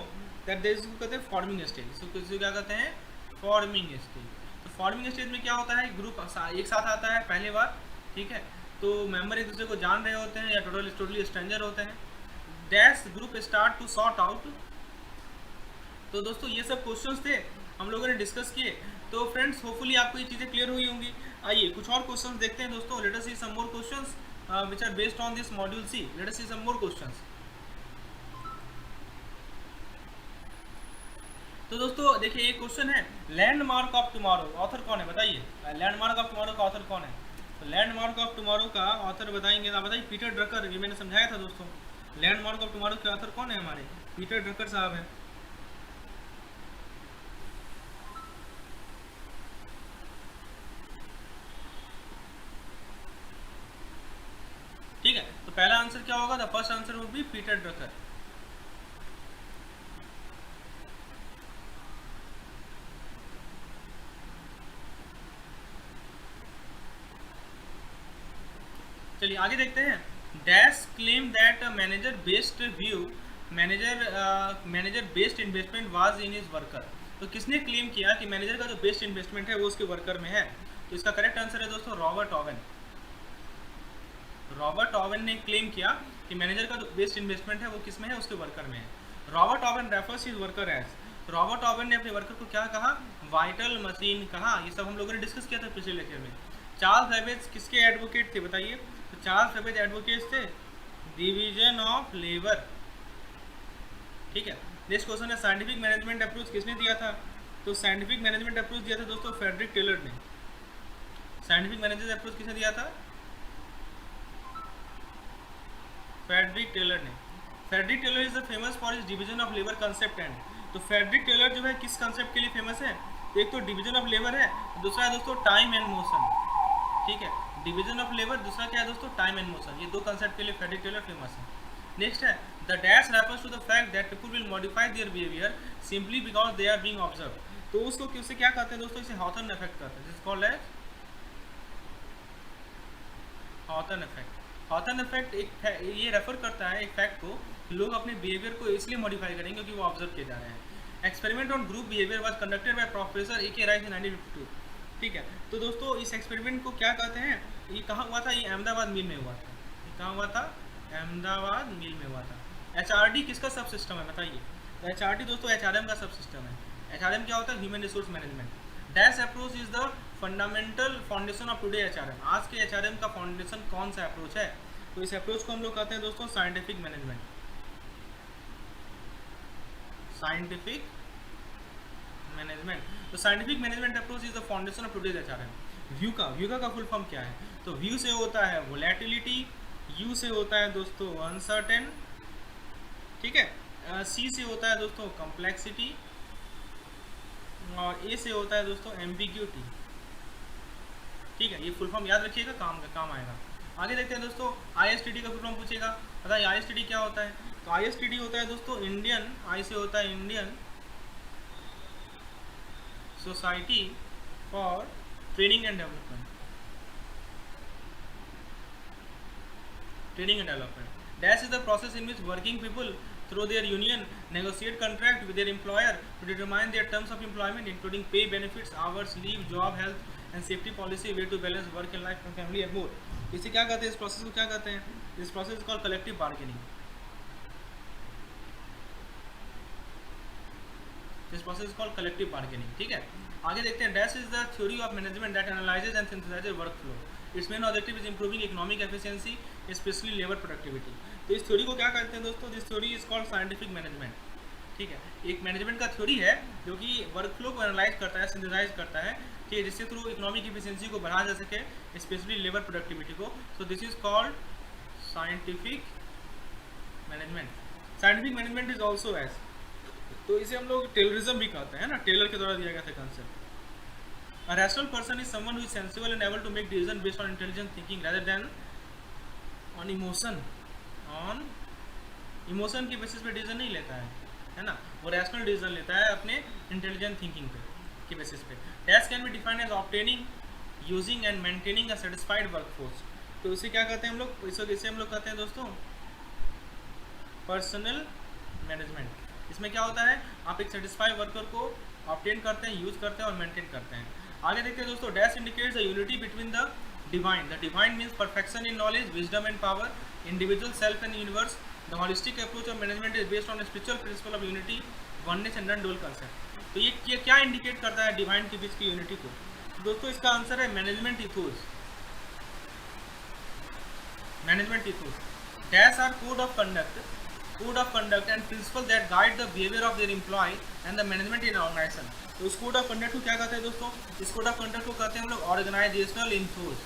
S2: that there इसको कहते हैं फॉर्मिंग स्टेज. इसको क्या कहते हैं, फॉर्मिंग स्टेज. तो फॉर्मिंग स्टेज में क्या होता है, ग्रुप एक साथ आता है पहली बार, ठीक है, तो मेंबर एक दूसरे को जान रहे होते हैं या टोटली स्ट्रेंजर होते हैं. Dash group start to sort out. तो दोस्तों ये सब क्वेश्चंस थे हम लोगों ने डिस्कस किए. तो फ्रेंड्स होपफुली आपको ये चीज़ें क्लियर हुई होंगी. आइए कुछ और क्वेश्चंस देखते हैं दोस्तों. Let us see some more questions which are based on this module C. Let us see some more questions. तो दोस्तों देखिए एक क्वेश्चन है, लैंडमार्क ऑफ टुमारो, ऑथर कौन है बताइए. लैंडमार्क ऑफ टुमारो का ऑथर कौन है. तो लैंडमार्क ऑफ टुमारो का ऑथर बताएंगे ना, बताइए पीटर ड्रकर. ये मैंने समझाया था दोस्तों. लैंडमार्क ऑफ टुमारो के ऑथर कौन है हमारे, पीटर ड्रकर साहब हैं. ठीक है, तो पहला आंसर क्या होगा, the first answer would be Peter Drucker. चलिए आगे देखते हैं. Dash claim that manager based investment was in his worker. तो किसने क्लेम किया कि मैनेजर का जो बेस्ट इन्वेस्टमेंट है वो उसके वर्कर में है. तो इसका करेक्ट आंसर है दोस्तों रॉबर्ट ओवेन. रॉबर्ट ओवेन ने क्लेम किया कि मैनेजर का जो बेस्ट इन्वेस्टमेंट है वो किस में है, उसके वर्कर में है. Robert Owen refers his worker as. Robert Owen ने अपने वर्कर को क्या कहा, वाइटल मशीन कहा. ये सब हम लोगों ने डिस्कस किया था पिछले लेक्चर में. चार्ल्स बेबेज किसके एडवोकेट थे बताइए. तो चार्ल्स बेबेज एडवोकेट थे डिवीजन ऑफ लेबर. ठीक है, नेक्स्ट क्वेश्चन है साइंटिफिक मैनेजमेंट अप्रोच किसने दिया था. तो साइंटिफिक मैनेजमेंट अप्रोच दिया था दोस्तों फ्रेडरिक टेलर ने. साइंटिफिक मैनेजमेंट अप्रोच किसने दिया था, फ्रेडरिक टेलर ने. Frederick Taylor is the famous for his division of labour concept and. तो फ्रेडरिक टेलर जो है किस कंसेप्ट के लिए फेमस है, एक तो डिवीजन ऑफ लेबर है, दूसरा है दोस्तों टाइम एंड मोशन. ठीक है, डिवीजन ऑफ लेबर, दूसरा क्या है दोस्तों टाइम एंड मोशन. ये दो कंसेप्ट के लिए फ्रेडरिक टेलर फेमस है. नेक्स्ट है the dash refers to the fact that people will modify their behaviour simply because they are being observe. तो उसको किससे क्या कहते हैं दोस्तों, इसे हॉथर्न इफेक्ट कहते हैं. This called as Hawthorne effect. Hawthorne effect ये रेफर करता है एक फैक्ट को, लोग अपने बिहेवियर को इसलिए मॉडिफाई करेंगे क्योंकि वो ऑब्जर्व किए जा रहे हैं. Experiment on group behaviour was conducted by professor A K. Rice in 1952. ठीक है, तो दोस्तों इस एक्सपेरिमेंट को क्या कहते हैं, ये कहाँ हुआ था, ये अहमदाबाद मिल में हुआ था. ये कहाँ हुआ था, अहमदाबाद मिल में हुआ था. एचआरडी किसका सब सिस्टम है बताइए. तो एचआरडी दोस्तों एचआरएम का सब सिस्टम है. एचआरएम क्या होता है, human resource management. Dash approach is the fundamental foundation of today HRM. आज के एचआरएम का फाउंडेशन कौन सा अप्रोच है. तो इस अप्रोच को हम लोग कहते हैं दोस्तों साइंटिफिक मैनेजमेंट. Scientific management. तो scientific management approach is the foundation of today's HRM. View का फुल फॉर्म क्या है, तो व्यू से होता है वोलेटिलिटी, यू से होता है दोस्तों अनसर्टेन, ठीक है, सी से होता है दोस्तों कॉम्प्लेक्सिटी, और ए से होता है दोस्तों एम्बिग्यूटी. ठीक है, ये फुल फॉर्म याद रखिएगा, काम आएगा. आगे देखते हैं दोस्तों, आईएसटीडी का फुल फॉर्म पूछेगा. बताइए आईएसटीडी क्या होता है. तो आईएसटीडी होता है दोस्तों इंडियन, आई से होता है Indian society for training and development. Dash is the process in which working people through their union negotiate contract with their employer to determine their terms of employment including pay, benefits, hours, leave, job, health and safety policy, way to balance work and life and family and more. इसे क्या कहते हैं, इस process को क्या कहते हैं, इस process called collective bargaining. This process called collective bargaining. ठीक है, आगे देखते हैं. Dash is the theory of management that analyses and सिंथेसाइजेज work flow. It's main objective is improving economic efficiency specially labour productivity. तो इस थ्योरी को क्या कहते हैं दोस्तों, this theory is called scientific management. ठीक है, एक मैनेजमेंट का थ्योरी है जो कि वर्क फ्लो को एनालाइज करता है, सिंथेसाइज करता है, ठीक है, जिससे थ्रू इकोनॉमिक एफिशिएंसी को बढ़ाया जा सके, स्पेशली लेबर प्रोडक्टिविटी को. So this is called scientific management. Scientific management is also as, तो इसे हम लोग टेलरिज्म भी कहते हैं ना, टेलर के द्वारा दिया गया था concept. A rational person is someone who is sensible and able to make decisions based on intelligent thinking rather than on emotion. On emotion के बेसिस पे डिसीजन नहीं लेता है ना, वो रैशनल डिसीजन लेता है अपने इंटेलिजेंट थिंकिंग पे के बेसिस पे। Task can be defined as obtaining, using and maintaining a satisfied workforce. तो इसे क्या कहते हैं हम लोग, इसे हम लोग कहते हैं दोस्तों पर्सनल मैनेजमेंट। इसमें क्या होता है, आप एक सेटिस्फाइड वर्कर को ऑब्टेन करते हैं, यूज करते हैं और मेंटेन करते हैं। आगे देखते हैं दोस्तों, dash indicates the unity between the divine. The divine means perfection in knowledge, wisdom and power, individual self and universe. The holistic approach of management is based on spiritual principle of unity, oneness and non dual concept. तो ये क्या indicate करता है divine के बीच की unity को? तो दोस्तों इसका आंसर है management ethos. Management ethos. Dash are code of conduct and principles that guide the behavior of their employee and the management in organization। तो इस कोड ऑफ कंडक्ट को क्या कहते हैं दोस्तों? इस कोड ऑफ कंडक्ट को कहते हैं हम लोग ऑर्गेनाइजेशनल इथोस।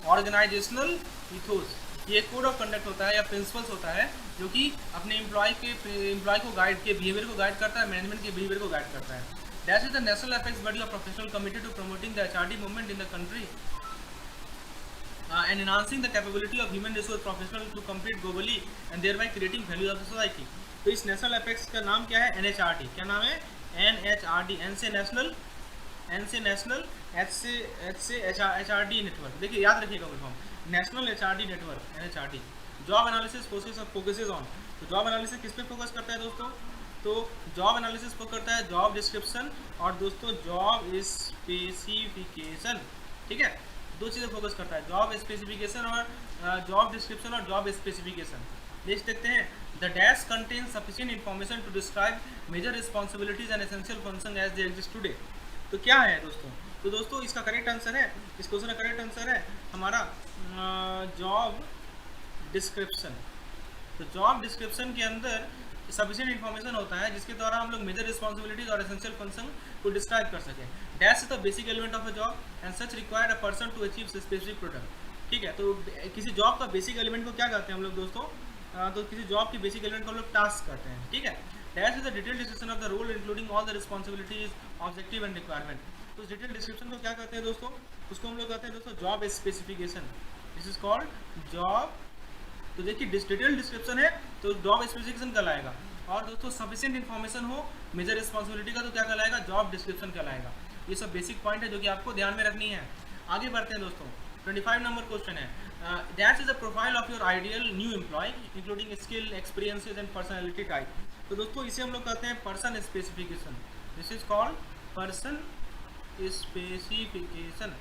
S2: ऑर्गेनाइजेशनल इथोस ये कोड ऑफ कंडक्ट होता है या प्रिंसिपल्स होता है जो कि अपने एम्प्लॉय को गाइड के बिहेवियर को गाइड करता है, मैनेजमेंट के बिहेवियर को गाइड करता है। That is the national affects body of professional committee to promoting the HRD movement in the country and enhancing the capability of human resource professionals to compete globally and thereby creating value of the society। तो इस national apex का नाम क्या है? NHRD। क्या नाम है? NHRD। N से नेशनल, H से HRD नेटवर्क। देखिए याद रखिएगा full form, national HRD network, NHRD। Job analysis focuses on. तो जॉब एनालिसिस किस पे फोकस करता है दोस्तों? तो जॉब एनालिसिस फोकस करता है जॉब डिस्क्रिप्शन और दोस्तों जॉब स्पेसिफिकेशन। ठीक है, दो चीज़ें फोकस करता है, जॉब स्पेसिफिकेशन और जॉब डिस्क्रिप्शन और जॉब स्पेसिफिकेशन। नेक्स्ट देखते हैं, the dash contains sufficient information to describe major responsibilities and essential function as they exist today. तो क्या है दोस्तों? तो दोस्तों इसका करेक्ट आंसर है, इस क्वेश्चन का करेक्ट आंसर है हमारा जॉब डिस्क्रिप्शन। तो जॉब डिस्क्रिप्शन के अंदर सफिशिएंट इन्फॉर्मेशन होता है जिसके द्वारा हम लोग मेजर रिस्पॉन्सिबिलिटीज और एसेंशियल फंक्शन को डिस्क्राइब कर सकें। Dash is the basic element of a job and such required a person to achieve specific product. ठीक है, तो किसी जॉब का बेसिक एलिमेंट को क्या कहते हैं हम लोग दोस्तों? तो किसी जॉब के बेसिक एलिमेंट को हम लोग टास्क कहते हैं। ठीक है, dash is the detail description of the role including all the responsibilities, objective and requirement. तो इस डिटेल डिस्क्रिप्शन को क्या कहते हैं दोस्तों? उसको हम लोग कहते हैं दोस्तों job specification. This is called job. तो देखिए डिटेल डिस्क्रिप्शन है तो जॉब स्पेसिफिकेशन कहलाएगा, और दोस्तों सफिशिएंट इन्फॉर्मेशन हो मेजर रिस्पॉन्सिबिलिटी का तो क्या कहलाएगा? जॉब डिस्क्रिप्शन कहलाएगा। ये सब बेसिक पॉइंट है जो कि आपको ध्यान में रखनी है। आगे बढ़ते हैं दोस्तों, 25 नंबर क्वेश्चन है, that is the profile of your ideal new employ including skill, experiences and personality type. तो दोस्तों इसे हम लोग कहते हैं person specification. This is called person specification.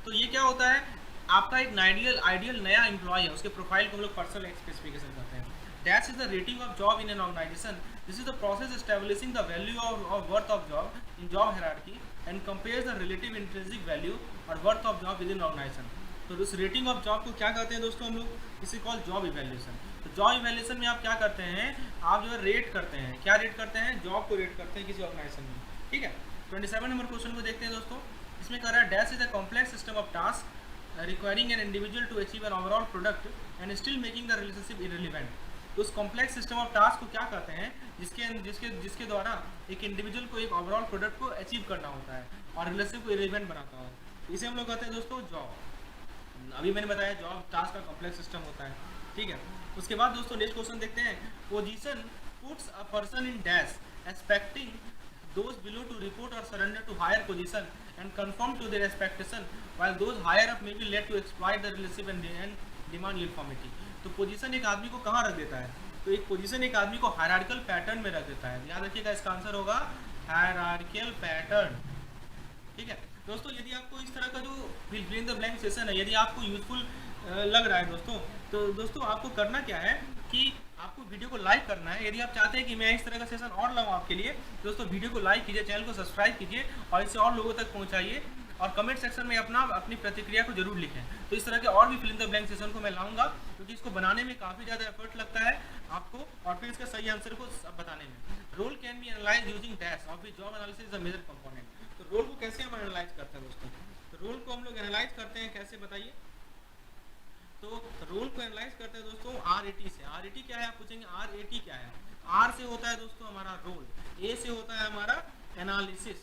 S2: तो ये क्या होता है? आपका एक आइडियल नया एम्प्लॉय है, उसके प्रोफाइल को हम लोग पर्सनल स्पेसिफिकेशन कहते हैं। Dash is the rating of job in an organization. This is the process establishing the value of worth of job in job hierarchy and compares the relative intrinsic value और worth of job within organization। तो उस rating of job को क्या कहते हैं दोस्तों हम लोग? इसे कॉल जॉब इवैल्यूएशन। तो जॉब इवैल्यूएशन में आप क्या करते हैं? आप जो है रेट करते हैं। क्या रेट करते हैं? जॉब को रेट करते हैं किसी ऑर्गेनाइजेशन में। ठीक है, 27 नंबर क्वेश्चन को देखते हैं दोस्तों। इसमें कह रहा है dash is a complex system of task requiring an individual to achieve an overall product and still making the relationship irrelevant. तो उस कॉम्प्लेक्स सिस्टम ऑफ टास्क को क्या कहते हैं? जिसके द्वारा एक इंडिविजुअल को एक ओवरऑल प्रोडक्ट को अचीव करना होता है और रिलेशनशिप को इररिलेवेंट बनाता है। तो इसे हम लोग कहते हैं दोस्तों जॉब। अभी मैंने बताया जॉब टास्क का कॉम्प्लेक्स सिस्टम होता है। ठीक है, उसके बाद दोस्तों नेक्स्ट क्वेश्चन देखते हैं, position puts a person in dash expecting those below to report or surrender to higher position and conform to their expectation while those higher up may be led to exploit the relationship and demand uniformity। तो position एक आदमी को कहाँ रख देता है? तो एक पोजीशन एक आदमी को हायरार्किकल पैटर्न में रख देता है। याद रखिएगा इसका आंसर होगा हायरार्किकल पैटर्न। ठीक है दोस्तों, यदि आपको इस तरह का जो fill in the blank session है यदि आपको यूजफुल लग रहा है दोस्तों, तो दोस्तों आपको करना क्या है कि आपको वीडियो को लाइक करना है। यदि आप चाहते हैं कि मैं इस तरह का सेशन और लाऊं आपके लिए, दोस्तों वीडियो को लाइक कीजिए, चैनल को सब्सक्राइब कीजिए और इसे और लोगों तक पहुंचाइए और कमेंट सेक्शन में अपनी प्रतिक्रिया को जरूर लिखें। तो इस तरह के और भी fill in the blank session को मैं लाऊंगा क्योंकि इसको बनाने में काफ़ी ज़्यादा एफर्ट लगता है आपको और फिर इसका सही आंसर को बताने में। Role can be analyse using dash of which job analysis is a major component. तो रोल को कैसे हम एनालाइज करते हैं दोस्तों? तो रोल को हम लोग एनालाइज करते हैं कैसे बताइए? तो रोल को एनालाइज करते हैं दोस्तों RAT से। RAT क्या है आप पूछेंगे? RAT क्या है? R से होता है दोस्तों हमारा रोल, A से होता है हमारा एनालिसिस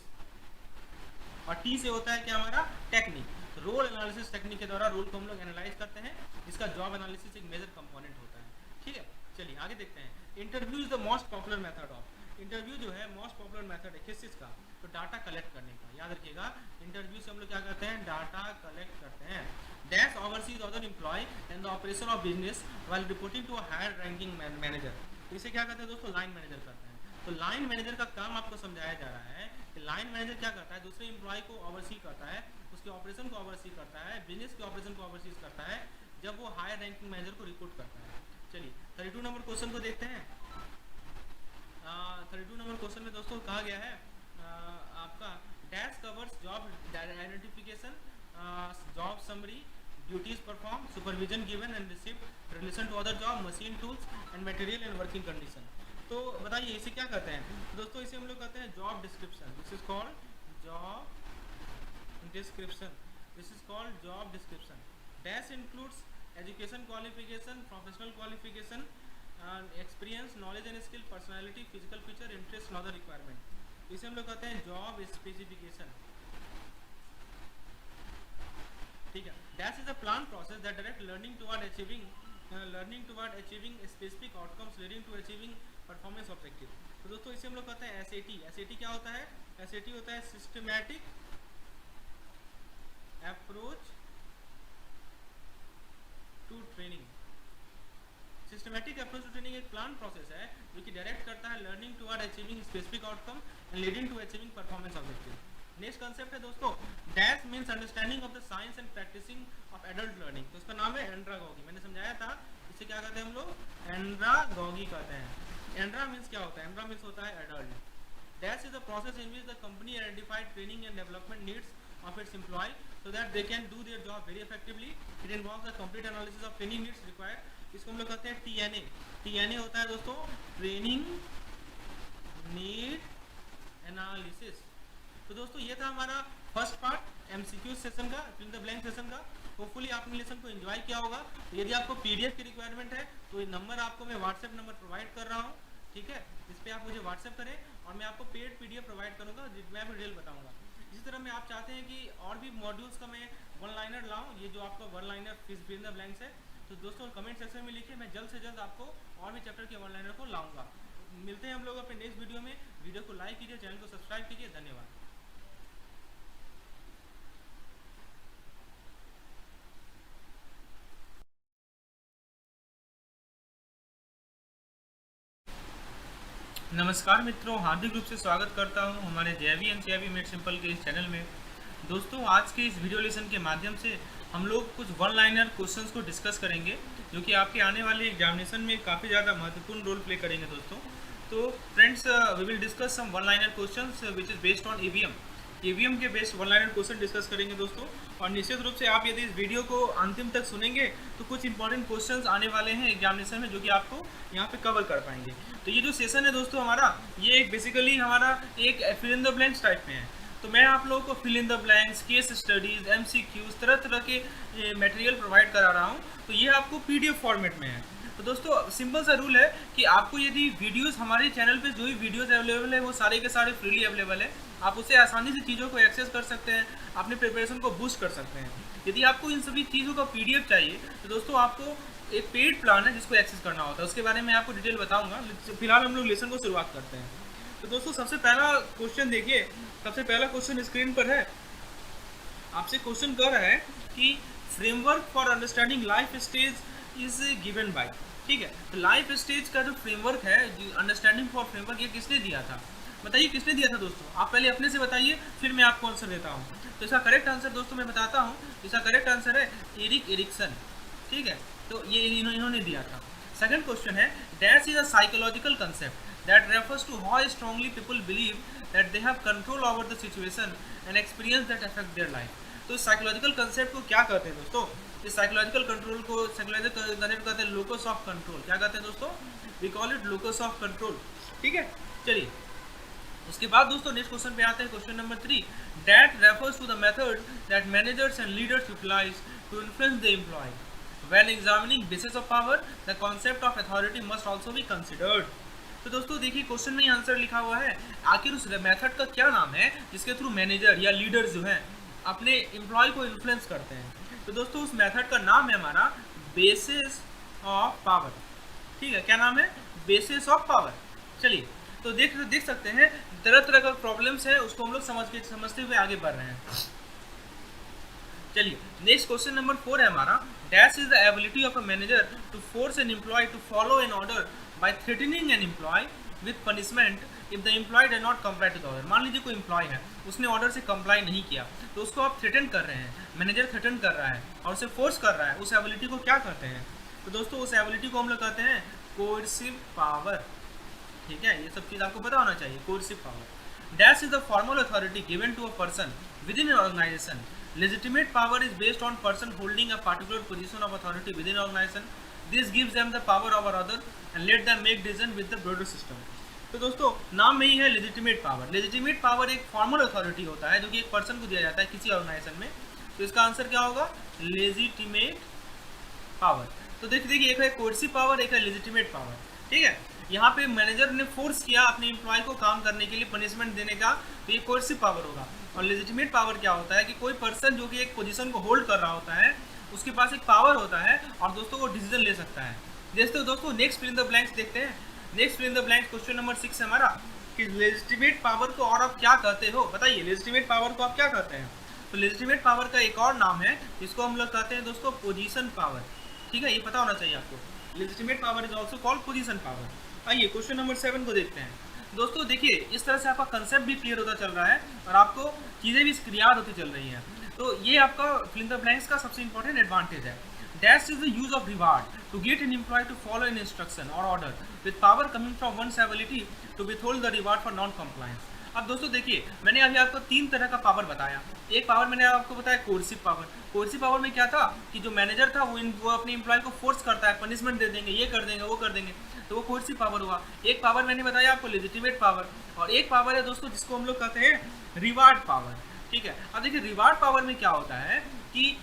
S2: और T से होता है क्या हमारा टेक्निक। रोल एनालिसिस टेक्निक के द्वारा रोल को हम लोग एनालाइज करते हैं जिसका जॉब एनालिसिस एक मेजर कंपोनेंट होता है। ठीक है, चलिए आगे देखते हैं। Interview is the most popular method of, interview जो है मोस्ट पॉपुलर मेथड है किस चीज़ का, तो डाटा कलेक्ट करने का। याद रखिएगा, इंटरव्यू से हम लोग क्या करते हैं, डाटा कलेक्ट करते हैं। Dash oversees other employ in the operation of business while reporting to a higher ranking manager. इसे क्या करते हैं दोस्तों, लाइन मैनेजर करते हैं। तो लाइन मैनेजर का काम आपको समझाया जा रहा है कि लाइन मैनेजर क्या करता है, दूसरे एम्प्लॉय को ओवरसी करता है, उसके ऑपरेशन को ओवरसी करता है, बिजनेस के ऑपरेशन को ओवरसी करता है जब वो हायर रैंकिंग मैनेजर को रिपोर्ट करता है। चलिए 32 नंबर क्वेश्चन को देखते हैं। 32 नंबर क्वेश्चन में दोस्तों कहा गया है आपका dash covers job identification, job summary, duties perform, supervision given and received, relation to other job, machine tools and material and working condition. तो बताइए इसे क्या कहते हैं, तो दोस्तों इसे हम लोग कहते हैं job description. This is called job description, this is called job description. Dash includes education qualification, professional qualification, experience, knowledge and skill, personality, physical feature, interest and other requirement. इसे हम लोग कहते हैं जॉब स्पेसिफिकेशन। ठीक है, dash is a plan process that direct learning toward achieving specific outcomes leading to achieving performance objective. तो दोस्तों इसे हम लोग कहते हैं एसएटी। एसएटी क्या होता है, एसएटी होता है systematic approach to training. Systematic approach to training एक प्लान प्रोसेस है जो कि डायरेक्ट करता है learning toward achieving specific outcome and leading to achieving performance objective. Next concept है दोस्तों dash means understanding of the science and practising of adult learning. तो इसका नाम है एंड्रागॉगी। मैंने समझाया था इसे क्या कहते हैं हम लोग, एंड्रागॉगी कहते हैं। एंड्रा मींस क्या होता है, एंड्रा मींस होता है adult. Dash is the process in which the company identified training and development needs of its employee so that they can do their job very effectively. It involves the complete analysis of training needs required. इसको हम लोग कहते हैं TNA। TNA होता है दोस्तों training need analysis. तो दोस्तों ये था हमारा फर्स्ट पार्ट MCQ सेशन का, fill in the blank session का। होपफुली आपने लेसन को एंजॉय किया होगा। यदि आपको PDF की रिक्वायरमेंट है तो ये नंबर आपको मैं WhatsApp नंबर प्रोवाइड कर रहा हूँ, ठीक है, इस पर आप मुझे WhatsApp करें और मैं आपको पेड PDF प्रोवाइड करूँगा जिसमें आपको डिटेल बताऊँगा। इसी तरह में आप चाहते हैं कि और भी मॉड्यूल्स का मैं वन लाइनर लाऊं, ये जो आपका one liner fill in the blanks है, तो दोस्तों कमेंट सेक्शन में लिखिए, मैं जल्द से जल्द आपको और भी चैप्टर के वन लाइनर को लाऊंगा। मिलते हैं हम लोग अपने नेक्स्ट वीडियो में। वीडियो को लाइक कीजिए, चैनल को सब्सक्राइब कीजिए। धन्यवाद। नमस्कार मित्रों, हार्दिक रूप से स्वागत करता हूं हमारे जेवी एंड सीआईवी मेड सिंपल के इस चैनल में। दोस्तों आज के इस वीडियो लेसन के माध्यम से हम लोग कुछ वन लाइनर क्वेश्चंस को डिस्कस करेंगे जो कि आपके आने वाले एग्जामिनेशन में काफ़ी ज़्यादा महत्वपूर्ण रोल प्ले करेंगे दोस्तों। तो friends we will discuss some one liner questions which is based on EVM के based one liner question discuss करेंगे दोस्तों। और निश्चित रूप से आप यदि इस वीडियो को अंतिम तक सुनेंगे तो कुछ इंपॉर्टेंट क्वेश्चंस आने वाले हैं एग्जामिनेशन में जो कि आपको यहाँ पे कवर कर पाएंगे। तो ये जो सेशन है दोस्तों हमारा, ये एक बेसिकली हमारा एक fill in the blanks type में है। तो मैं आप लोगों को fill in the blanks, case studies, MCQs, तरह तरह के मटेरियल प्रोवाइड करा रहा हूँ। तो ये आपको PDF फॉर्मेट में है। तो दोस्तों सिंपल सा रूल है कि आपको यदि वीडियोस हमारे चैनल पे जो भी वीडियोस अवेलेबल है वो सारे के सारे फ्रीली अवेलेबल है। आप उससे आसानी से चीज़ों को एक्सेस कर सकते हैं, अपने प्रिपरेशन को बूस्ट कर सकते हैं। यदि आपको इन सभी चीज़ों का PDF चाहिए तो दोस्तों आपको एक पेड प्लान है जिसको एक्सेस करना होता है, उसके बारे में आपको डिटेल बताऊँगा। फिलहाल हम लोग लेसन को शुरुआत करते हैं। तो दोस्तों सबसे पहला क्वेश्चन देखिए, सबसे पहला क्वेश्चन स्क्रीन पर है। आपसे क्वेश्चन कर रहा है कि framework for understanding life stage is given by, ठीक है। तो लाइफ स्टेज का जो फ्रेमवर्क है, अंडरस्टैंडिंग फॉर फ्रेमवर्क, ये किसने दिया था? बताइए किसने दिया था दोस्तों? आप पहले अपने से बताइए, फिर मैं आपको आंसर देता हूँ। तो इसका करेक्ट आंसर दोस्तों मैं बताता हूँ, इसका करेक्ट आंसर है एरिक एरिक्सन, ठीक है। तो ये इन्होंने दिया था। सेकंड क्वेश्चन है dash is a psychological concept that refers to how strongly people believe that they have control over the situation and experience that affect their life। तो साइकोलॉजिकल कंसेप्ट को क्या कहते हैं दोस्तों? इस साइकोलॉजिकल कंट्रोल को psychological concept कहते हैं लोकस ऑफ कंट्रोल। क्या कहते हैं दोस्तों? We call it locus of control, ठीक है। चलिए उसके बाद दोस्तों नेक्स्ट क्वेश्चन पे आते हैं। Question number 3 that refers to the method that managers and leaders utilise to influence the employ when examining basis of power the concept of authority must also be considered. तो दोस्तों देखिए question में ही answer लिखा हुआ है, आखिर उस method का क्या नाम है जिसके थ्रू मैनेजर या लीडर जो हैं अपने एम्प्लॉय को इन्फ्लुएंस करते हैं। तो दोस्तों उस मेथड का नाम है हमारा बेसिस ऑफ पावर, ठीक है, क्या नाम है, बेसिस ऑफ पावर। चलिए, तो देख सकते हैं तरह तरह का प्रॉब्लम्स है, उसको हम लोग समझते हुए आगे बढ़ रहे हैं। चलिए, नेक्स्ट क्वेश्चन नंबर 4 है हमारा, dash is the ability of a manager to force an employ to follow an order by threatening an employ with punishment if the employ does not comply to the order. मान लीजिए कोई employ है, उसने order से comply नहीं किया, तो उसको आप थ्रेटन कर रहे हैं, मैनेजर थ्रेटन कर रहा है और उसे फोर्स कर रहा है, उस एबिलिटी को क्या कहते हैं? तो दोस्तों उस एबिलिटी को हम लोग कहते हैं कोर्सिव पावर। ठीक है, ये सब चीज़ आपको पता होना चाहिए, coercive power. Dash is the formal authority given to a person within an organisation. Legitimate power is based on person holding a particular position of authority within an organization. This gives them the power over other and let them make decision with the broader system. तो दोस्तों नाम में ही है legitimate power. Legitimate power एक formal authority होता है जो कि एक पर्सन को दिया जाता है किसी ऑर्गेनाइजेशन में। तो इसका आंसर क्या होगा, लेजिटिमेट पावर। तो देखिए एक है कोर्सिव पावर, एक है लेजिटिमेट पावर। ठीक है, यहाँ पे मैनेजर ने फोर्स किया अपने एम्प्लॉय को काम करने के लिए, पनिशमेंट देने का, तो ये कोर्सिव पावर होगा। और लेजिटिमेट पावर क्या होता है कि कोई पर्सन जो कि एक पोजीशन को होल्ड कर रहा होता है, उसके पास एक पावर होता है और दोस्तों वो डिसीजन ले सकता है। जैसे दोस्तों next fill in the blanks देखते हैं। Next fill in the blanks question number 6 है हमारा कि लेजिटिमेट पावर को और आप क्या कहते हो, बताइए लेजिटिमेट पावर को आप क्या कहते हैं? तो लेजिटिमेट पावर का एक और नाम है, इसको हम लोग कहते हैं दोस्तों पोजीशन पावर। ठीक है, ये पता होना चाहिए आपको। Legitimate power is also called position power. आइए क्वेश्चन नंबर 7 को देखते हैं। दोस्तों देखिए इस तरह से आपका कंसेप्ट भी क्लियर होता चल रहा है और आपको चीज़ें भी याद होती चल रही हैं। तो ये आपका फिल इन द ब्लैंक्स का सबसे इंपॉर्टेंट एडवांटेज है। Dash is the use of reward to get an employ to follow an instruction और order with power coming from one's ability to withhold the reward for non compliance. अब दोस्तों देखिए मैंने अभी आपको 3 तरह का पावर बताया। एक पावर मैंने आपको बताया कोर्सिव पावर। कोर्सिव पावर में क्या था कि जो मैनेजर था वो अपने एम्प्लॉय को फोर्स करता है, पनिशमेंट दे देंगे, ये कर देंगे, वो कर देंगे, तो वो कोर्सिव पावर हुआ। एक पावर मैंने बताया आपको लेजिटिमेट पावर, और एक पावर है दोस्तों जिसको हम लोग कहते हैं रिवार्ड पावर। ठीक है, अब देखिए रिवार्ड पावर में क्या होता है कि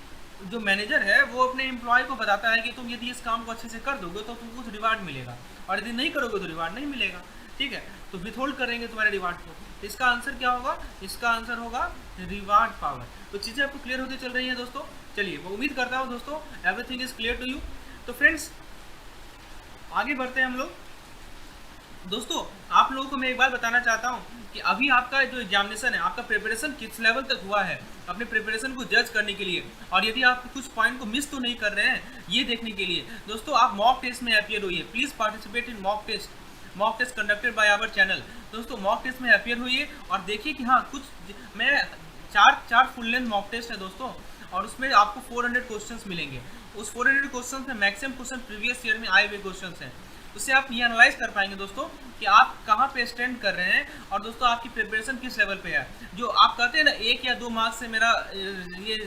S2: जो मैनेजर है वो अपने एम्प्लॉय को बताता है कि तुम यदि इस काम को अच्छे से कर दोगे तो तुमको कुछ रिवार्ड मिलेगा, और यदि नहीं करोगे तो रिवार्ड नहीं मिलेगा। ठीक है, तो विथहोल्ड करेंगे तुम्हारे रिवार्ड को। तो इसका आंसर क्या होगा, इसका आंसर होगा रिवार्ड पावर। तो चीज़ें आपको क्लियर होती चल रही हैं दोस्तों। चलिए मैं उम्मीद करता हूँ दोस्तों everything is clear to you. तो फ्रेंड्स आगे बढ़ते हैं हम लोग। दोस्तों आप लोगों को मैं एक बार बताना चाहता हूँ कि अभी आपका जो एग्जामिनेशन है, आपका प्रिपरेशन किस लेवल तक हुआ है, अपने प्रिपरेशन को जज करने के लिए, और यदि आप कुछ पॉइंट को मिस तो नहीं कर रहे हैं ये देखने के लिए दोस्तों आप मॉक टेस्ट में अपीयर होइए। Please participate in mock test conducted by our channel. दोस्तों मॉक टेस्ट में अपीयर होइए और देखिए कि हाँ कुछ मैं चार फुल लेंथ मॉक टेस्ट है दोस्तों, और उसमें आपको 400 क्वेश्चंस मिलेंगे। उस 400 क्वेश्चंस में मैक्सिमम क्वेश्चन प्रीवियस ईयर में आए हुए क्वेश्चंस हैं। उससे आप ये एनालाइज कर पाएंगे दोस्तों कि आप कहाँ पे स्टैंड कर रहे हैं और दोस्तों आपकी प्रिपरेशन किस लेवल पे है। जो आप कहते हैं ना 1 या 2 मार्क्स से मेरा ये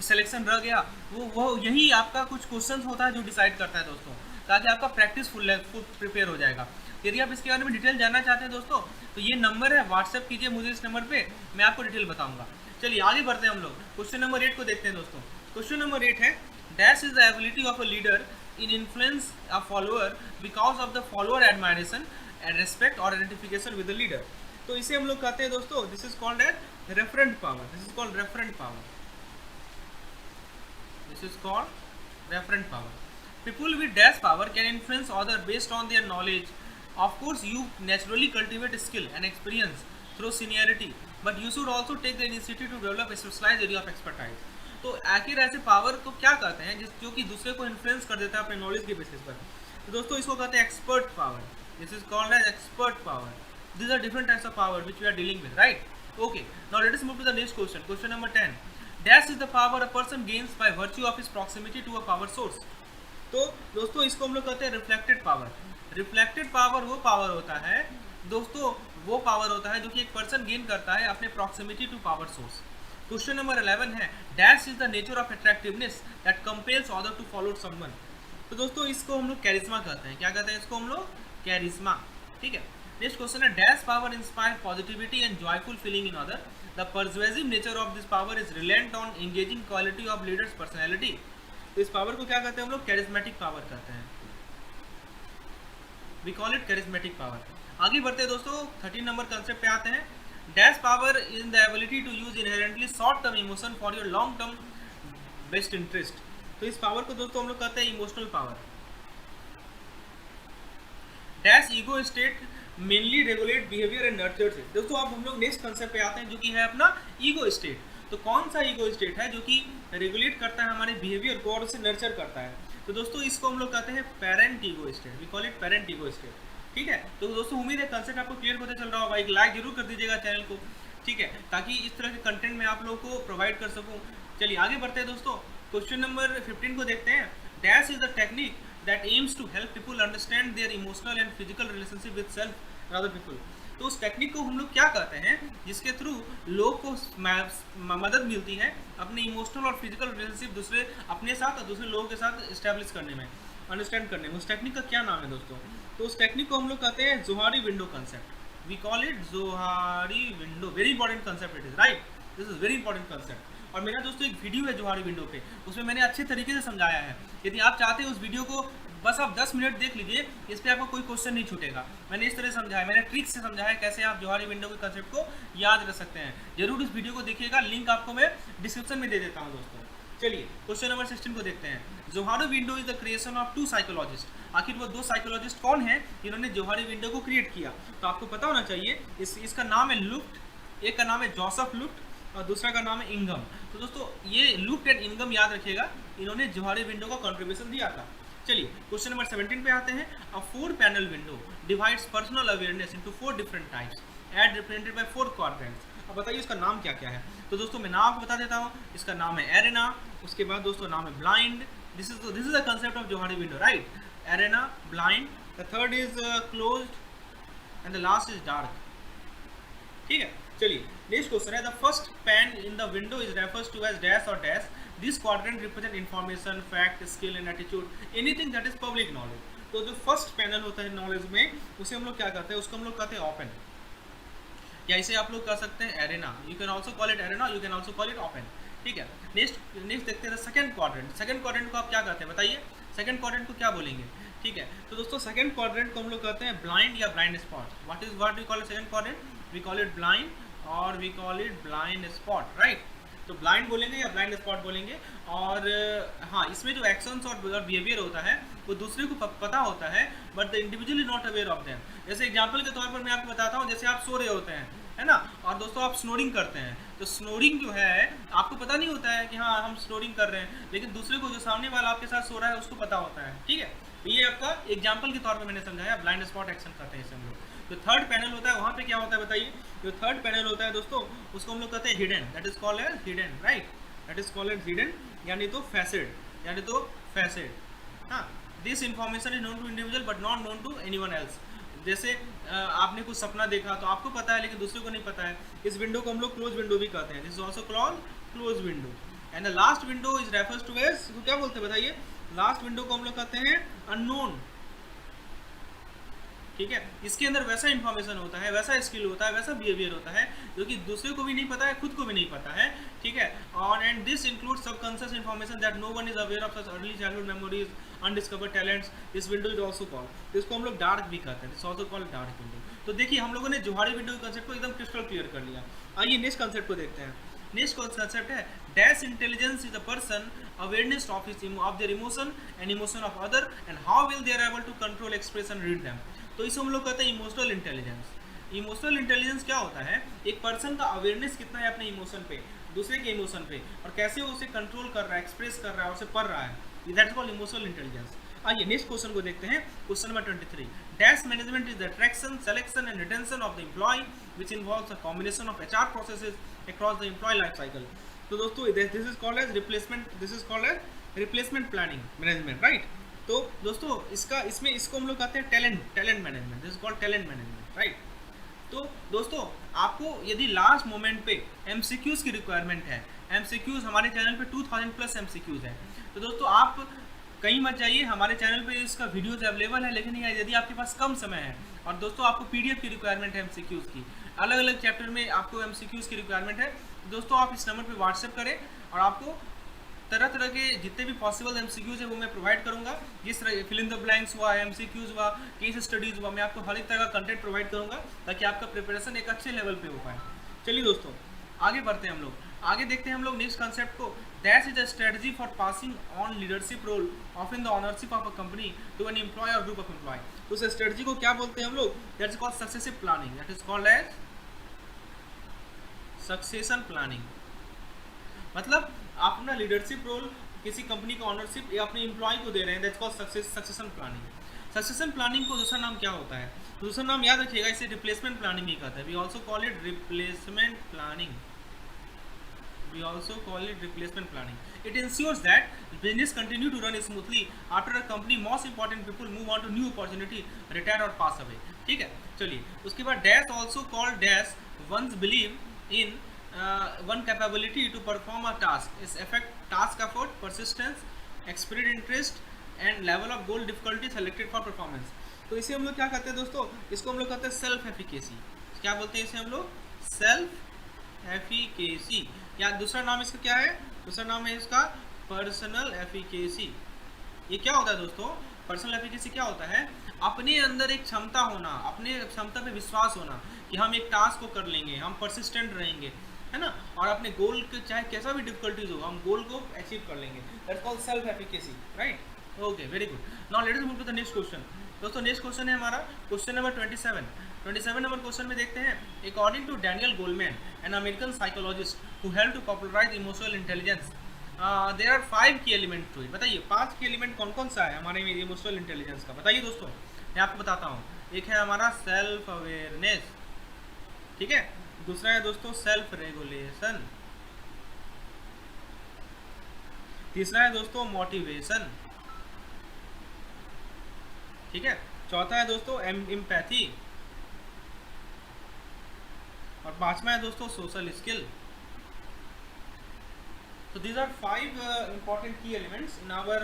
S2: सिलेक्शन रह गया, वो यही आपका कुछ क्वेश्चन होता है जो डिसाइड करता है दोस्तों, ताकि आपका प्रैक्टिस फुल प्रिपेयर हो जाएगा। यदि आप इसके बारे में डिटेल जानना चाहते हैं दोस्तों तो ये नंबर है, व्हाट्सएप कीजिए मुझे इस नंबर पे, मैं आपको डिटेल बताऊंगा। चलिए आगे बढ़ते हैं हम लोग। क्वेश्चन नंबर 8 को देखते हैं दोस्तों। क्वेश्चन नंबर 8 है dash is the ability of a leader in influence a follower because of the follower admiration and respect or identification with the leader। तो इसे हम लोग कहते हैं दोस्तों this is called as referent power। this is called referent power। this is called referent power। people with dash power can influence other based on their knowledge। of course you naturally cultivate skill and experience through seniority, but you should also take the initiative to develop a specialized area of expertise। तो आखिर ऐसे power को क्या कहते हैं जो कि दूसरे को इन्फ्लुएंस कर देता है अपने नॉलेज के बेसिस पर। तो दोस्तों इसको कहते हैं expert power. This is called as expert power. These are different types of power which we are dealing with, right? Okay. Now let us move to the next question. Question number 10. Dash is the power a person gains by virtue of his proximity to a power source। तो दोस्तों इसको हम लोग कहते हैं reflected power. Reflected power वो power होता है दोस्तों, वो पावर होता है जो कि एक पर्सन गेन करता है अपने proximity to power source. Question number 11 है dash is the nature of attractiveness that compels other to follow someone. तो दोस्तों इसको हम लोग कैरिज्मा कहते हैं। क्या कहते हैं इसको हम लोग? कैरिज्मा। ठीक है। नेक्स्ट क्वेश्चन है dash power inspire positivity and joyful feeling in other. The persuasive nature of this power is reliant on engaging quality of leaders personality. तो इस पावर को क्या कहते हैं हम लोग? कैरिज्मेटिक पावर कहते हैं। We call it charismatic power. आगे बढ़ते हैं दोस्तों, 13 नंबर कंसेप्ट पे आते हैं। Dash power in the ability to use inherently short term emotion for your long term best interest. तो इस पावर को दोस्तों हम लोग कहते हैं emotional power. Dash ego state mainly regulate behaviour and nurtures it. दोस्तों अब हम लोग नेक्स्ट कंसेप्ट पे आते हैं जो कि है अपना ईगो स्टेट। तो कौन सा ईगो स्टेट है जो कि रेगुलेट करता है हमारे बिहेवियर को और उसे नर्चर करता है? तो दोस्तों इसको हम लोग कहते हैं parent ego state, we call it parent ego state. ठीक है, तो दोस्तों उम्मीद है कंसेप्ट आपको क्लियर होता चल रहा होगा। एक लाइक जरूर कर दीजिएगा चैनल को, ठीक है, ताकि इस तरह के कंटेंट मैं आप लोगों को प्रोवाइड कर सकूं। चलिए आगे बढ़ते हैं दोस्तों, क्वेश्चन नंबर 15 को देखते हैं। Dash is the technique that aims to help people understand their emotional and physical relationship with self other people. तो उस टेक्निक को हम लोग क्या कहते हैं जिसके थ्रू लोग को मदद मिलती है अपने इमोशनल और फिजिकल रिलेशनशिप दूसरे अपने साथ और दूसरे लोगों के साथ इस्टेब्लिश करने में, अंडरस्टैंड करने में। उस टेक्निक का क्या नाम है दोस्तों? तो उस टेक्निक को हम लोग कहते हैं Johari window concept, we call it Johari window. Very important concept it is, right, this is very important concept. और मेरा दोस्तों एक वीडियो है जोहारी विंडो पे, उसमें मैंने अच्छे तरीके से समझाया है। यदि आप चाहते हैं उस वीडियो को बस आप 10 मिनट देख लीजिए, इस पर आपको कोई क्वेश्चन नहीं छूटेगा। मैंने इस तरह समझाया, मैंने ट्रिक से समझाया कैसे आप जोहारी विंडो के कंसेप्ट को याद रख सकते हैं। जरूर इस वीडियो को देखिएगा, लिंक आपको मैं डिस्क्रिप्शन में दे देता हूँ दोस्तों। चलिए क्वेश्चन नंबर 16 को देखते हैं। Johari window is the creation of 2 psychologist. आखिर वो 2 साइकोलॉजिस्ट कौन है जिन्होंने जोहारी विंडो को क्रिएट किया? तो आपको पता होना चाहिए, इसका नाम है लुफ्ट, एक का नाम है जोसेफ लुफ्ट और दूसरा का नाम है इंगम। तो दोस्तों ये लुफ्ट एंड इंगम याद रखिएगा, इन्होंने जोहारी विंडो का कंट्रीब्यूशन दिया था। चलिए क्वेश्चन नंबर 17 पे आते हैं। अ 4 panel window divides personal awareness into 4 different types and represented by 4 quadrants. अब बताइए इसका नाम क्या क्या है? तो दोस्तों मैं नाम आपको बता देता हूँ। इसका नाम है एरेना, उसके बाद दोस्तों नाम है blind. This is the concept of Johari window, right? Arena, blind, the third is closed and the last is dark. ठीक है, चलिए नेक्स्ट क्वेश्चन है। The first pane in the window is refers to as dash और dash. This quadrant represent information, fact, skill and attitude, anything that is public knowledge. तो जो first panel होता है knowledge में, उसे हम लोग क्या कहते हैं? उसको हम लोग कहते हैं ओपन, या इसे आप लोग कह सकते हैं arena. You can also call it arena, you can also call it open. ठीक है, नेक्स्ट देखते हैं सेकंड क्वाड्रेंट। सेकंड क्वाड्रेंट को आप क्या कहते हैं बताइए? सेकंड क्वाड्रेंट को क्या बोलेंगे? ठीक है, तो दोस्तों सेकंड क्वाड्रेंट को हम लोग कहते हैं ब्लाइंड या blind spot. What we call it second quadrant? We call it blind और we call it blind spot, right? तो ब्लाइंड बोलेंगे या ब्लाइंड स्पॉट बोलेंगे। और हाँ, इसमें जो एक्शंस और बिहेवियर होता है वो दूसरे को पता होता है, but the individual is not aware of them. जैसे एग्जांपल के तौर पर मैं आपको बताता हूँ, जैसे आप सो रहे होते हैं, है ना, और दोस्तों आप स्नोरिंग करते हैं। तो स्नोरिंग जो है आपको पता नहीं होता है कि हाँ हम स्नोरिंग कर रहे हैं, लेकिन दूसरे को, जो सामने वाला आपके साथ सो रहा है, उसको पता होता है। ठीक है, तो ये आपका एग्जाम्पल के तौर पर मैंने समझाया, ब्लाइंड स्पॉट एक्शन करते हैं इसे हम लोग। जो थर्ड पैनल होता है वहाँ पे क्या होता है बताइए? जो थर्ड पैनल होता है दोस्तों, उसको हम लोग कहते हैं hidden, that is called as hidden, right? That is called as hidden, यानी तो फैसेड, यानी तो फैसेड। हाँ, this information is known to individual but not known to anyone else. जैसे आपने कुछ सपना देखा तो आपको पता है लेकिन दूसरे को नहीं पता है। इस विंडो को हम लोग क्लोज विंडो भी कहते हैं, this is also called close window. And the last window is refers to as, क्या बोलते हैं बताइए? लास्ट विंडो को हम लोग कहते हैं अननोन। ठीक है, इसके अंदर वैसा इन्फॉर्मेशन होता है, वैसा स्किल होता है, वैसा बिहेवियर होता है जो कि दूसरे को भी नहीं पता है, खुद को भी नहीं पता है। ठीक है, और and this includes subconscious information that no one is aware of such early childhood memories, undiscovered talents. This window is also called, इसको हम लोग डार्क भी कहते हैं, this also called dark window. तो देखिए हम लोगों ने जोहारी विंडो के कंसेप्ट को एकदम क्रिस्टल क्लियर कर लिया। आइए नेक्स्ट कंसेप्ट को देखते हैं। नेक्स्ट कंसेप्ट है dash intelligence is a person awareness of their emotion and emotion of other and how will they are able to control express and read them. तो इसे हम लोग कहते हैं इमोशनल इंटेलिजेंस। इमोशनल इंटेलिजेंस क्या होता है? एक पर्सन का अवेयरनेस कितना है अपने इमोशन पे, दूसरे के इमोशन पे, और कैसे वो उसे कंट्रोल कर रहा है, एक्सप्रेस कर रहा है, उसे पढ़ रहा है, that is called emotional intelligence. आइए नेक्स्ट क्वेश्चन को देखते हैं। Question number 23। Dash management is the attraction, selection and retention of the employ which involves a combination of HR processes across the employ life cycle. तो दोस्तों this is called as replacement, this is called as replacement planning management, right? तो दोस्तों इसको हम लोग कहते हैं talent management, this is called talent management, right? तो दोस्तों आपको यदि लास्ट मोमेंट पे एमसीक्यूज की रिक्वायरमेंट है, एमसीक्यूज हमारे चैनल पे 2000 प्लस एमसीक्यूज है, तो दोस्तों आप कहीं मत जाइए, हमारे चैनल पे इसका वीडियोज अवेलेबल है। लेकिन यदि आपके पास कम समय है और दोस्तों आपको पीडीएफ की रिक्वायरमेंट है एमसीक्यूज की, अलग अलग चैप्टर में आपको एमसीक्यूज की रिक्वायरमेंट है, दोस्तों आप इस नंबर पे व्हाट्सएप करें और आपको तरह तरह के जितने भी पॉसिबल एमसीक्यूज है वो मैं प्रोवाइड करूंगा। जिस तरह फिल इन द ब्लैंक्स हुआ, एमसीक्यूज हुआ, केस स्टडीज हुआ, मैं आपको हर एक तरह का कंटेंट प्रोवाइड करूंगा ताकि आपका प्रिपरेशन एक अच्छे लेवल पे हो पाए। चलिए दोस्तों आगे बढ़ते हैं हम लोग, आगे देखते हैं हम लोग नेक्स्ट कंसेप्ट को। That is a strategy for passing on leadership role of in the ownership of a company to an employ और ग्रुप ऑफ एम्प्लॉय। तो उस स्ट्रेटजी को क्या बोलते हैं हम लोग? That is called successive planning, that is called as succession planning. मतलब आप अपना लीडरशिप रोल किसी कंपनी का ओनरशिप या अपने एम्प्लॉय को दे रहे हैं, that's called succession planning. Succession planning को दूसरा नाम क्या होता है? दूसरा नाम याद रखिएगा, इसे रिप्लेसमेंट प्लानिंग भी कहते हैं। We also call it replacement planning, we also call it replacement planning. It ensures that business continue to run smoothly after a company most important people move on to new opportunity, retire or pass away. ठीक है, चलिए उसके बाद dash also called dash one's belief in one capability to perform a task is affect task effort, persistence, spirit, interest and level of goal difficulty selected for performance. तो इसे हम लोग क्या कहते हैं दोस्तों? इसको हम लोग कहते हैं सेल्फ एफिकेसी। क्या बोलते हैं इसे हम लोग? Self efficacy. या दूसरा नाम इसका क्या है? दूसरा नाम है इसका पर्सनल एफिकेसी। ये क्या होता है दोस्तों? पर्सनल एफिकेसी क्या होता है? अपने अंदर एक क्षमता होना, अपने क्षमता पे विश्वास होना कि हम एक टास्क को कर लेंगे, हम परसिस्टेंट रहेंगे, है ना, और अपने गोल के चाहे कैसा भी डिफिकल्टीज हो हम गोल को अचीव कर लेंगे। That's called self efficacy, right? Okay, very good. Now let us move to the next question. दोस्तों नेक्स्ट क्वेश्चन है हमारा क्वेश्चन नंबर 27 नंबर क्वेश्चन में देखते हैं, according to Daniel Goleman an American psychologist who help to popularise emotional intelligence, there are 5 key element to it. बताइए 5 key element कौन कौन सा है हमारे इमोशनल इंटेलिजेंस का? बताइए दोस्तों, मैं आपको बताता हूँ। एक है हमारा सेल्फ अवेयरनेस, ठीक है। दूसरा है दोस्तों सेल्फ रेगुलेशन। तीसरा है दोस्तों मोटिवेशन, ठीक है। चौथा है दोस्तों एम्पैथी, और पांचवा है दोस्तों social skill. So these are 5 important key elements in our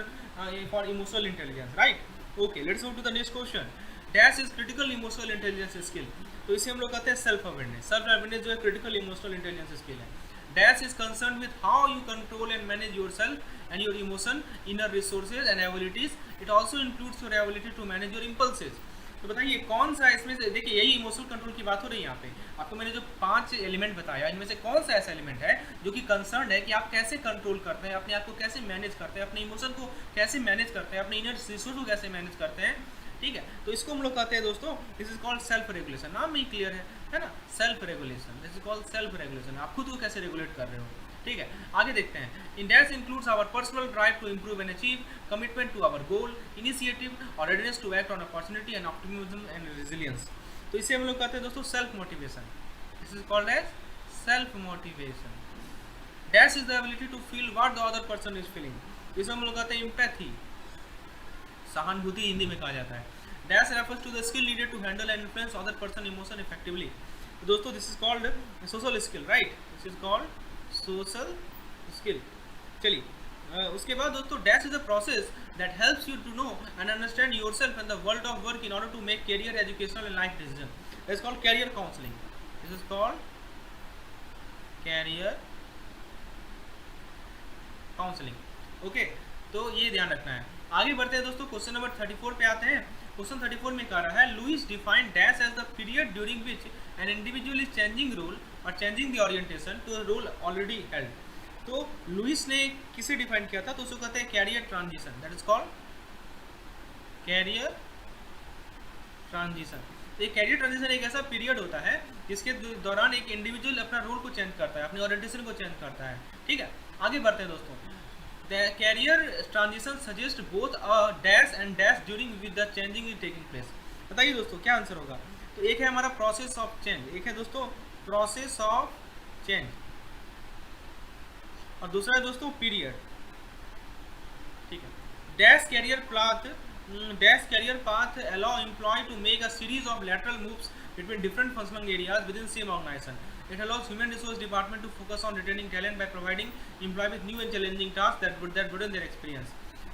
S2: for emotional intelligence, right? Okay, let's move to the next question. Dash is critical emotional intelligence skill. तो इसे हम लोग कहते हैं सेल्फ अवेयरनेस। सेल्फ अवेयरनेस जो है critical emotional intelligence skill है। Dash is concerned with how you control and manage yourself and your emotion, inner resources and abilities. It also includes your ability to manage your impulses. तो बताइए कौन सा इसमें से, देखिए यही इमोशनल कंट्रोल की बात हो रही है यहाँ पे। आपको मैंने जो 5 एलिमेंट बताया इनमें से कौन सा ऐसा एलिमेंट है जो कि कंसर्न है कि आप कैसे कंट्रोल करते हैं, अपने आप को कैसे मैनेज करते हैं, अपने इमोशन को कैसे मैनेज करते हैं, अपने इनर रिसोर्स को कैसे मैनेज करते हैं, ठीक है। तो इसको हम लोग कहते हैं दोस्तों, this is called self regulation. नाम में ही क्लियर है ना, self regulation. This is called self regulation. आप खुद को कैसे रेगुलेट कर रहे हो, ठीक है। आगे देखते हैं, in that includes our personal drive to improve and achieve, commitment to our goal, initiative और readiness to act on opportunity and optimism and resilience. तो इसे हम लोग कहते हैं दोस्तों self motivation. This is called as self motivation. That is the ability to feel what the other person is feeling. इसे हम लोग कहते हैं एम्पैथी, सहानुभूति हिंदी में कहा जाता है। That refers to the skill needed to handle and influence other person emotion effectively. दोस्तों this is called social skill, right? This is called social skill. चलिए उसके बाद दोस्तों dash is a process that helps you to know and understand yourself and the world of work in order to make career, educational and life decision. This is called career counselling. This is called career counselling. Okay, तो ये ध्यान रखना है। आगे बढ़ते हैं दोस्तों, question number 34 पे आते हैं। क्वेश्चन 34 में कह रहा है, Louis defined dash as the period during which an individual is changing role और changing the orientation to a role already held. तो लुइस ने किसे डिफाइन किया था? तो उसको कहते हैं career transition. That is called career transition. तो एक कैरियर ट्रांजिशन एक ऐसा पीरियड होता है जिसके दौरान एक इंडिविजुअल अपना रोल को चेंज करता है, अपने ओरिएंटेशन को चेंज करता है, ठीक है। आगे बढ़ते हैं दोस्तों, the career transition suggest both a dash and dash during with the changing is taking place. बताइए दोस्तों क्या आंसर होगा? तो एक है हमारा प्रोसेस ऑफ चेंज, एक है दोस्तों प्रोसेस ऑफ चेंज, और दूसरा है दोस्तों पीरियड, ठीक है। Dash career path allow employee to make a series of lateral moves between different functional areas within same organization. It allows human resource department to focus on retaining talent by providing employee with new and challenging tasks that broaden their experience.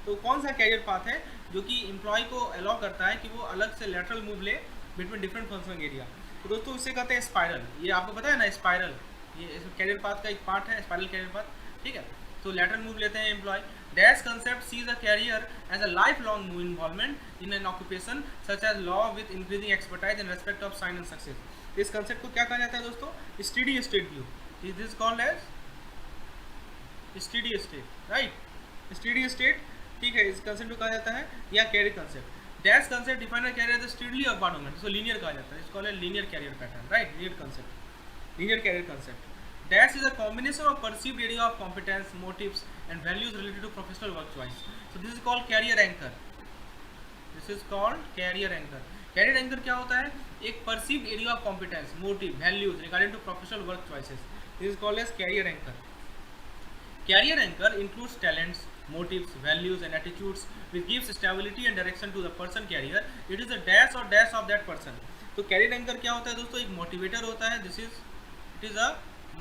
S2: तो कौन सा career path है जो कि employ को allow करता है कि वो अलग से लेटरल मूव ले बिटवीन डिफरेंट फंक्शनल एरिया? तो दोस्तों इसे कहते हैं स्पाइरल। ये आपको पता है ना, स्पाइरल ये कैरियर पाथ का एक पार्ट है, स्पाइरल कैरियर पाथ, ठीक है। तो लेटरल मूव लेते हैं employ. Dash concept sees a career as a life long move involvement in an occupation such as law with increasing expertise in respect of sign and success. इस concept को क्या कहा जाता है दोस्तों? Steady state view. This is called as steady state, right, steady state, ठीक है, इस कंसेप्ट को कहा जाता है, या career concept. Dash concept define career as steadily upward movement, इसको लीनियर कहा जाता है, इसको linear career pattern, right, linear concept, linear career concept. Dash is a combination of perceived area of competence, motives and values related to professional work choice, so this is called career anchor, this is called career anchor. Career anchor क्या होता है? एक perceived area of competence, motive, values regarding to professional work choices, this is called as career anchor. Career anchor includes talents, motives, values and attitudes which gives stability and direction to the person career. It is a dash or dash of that person. तो career anchor क्या होता है दोस्तों? एक motivator होता है, it is a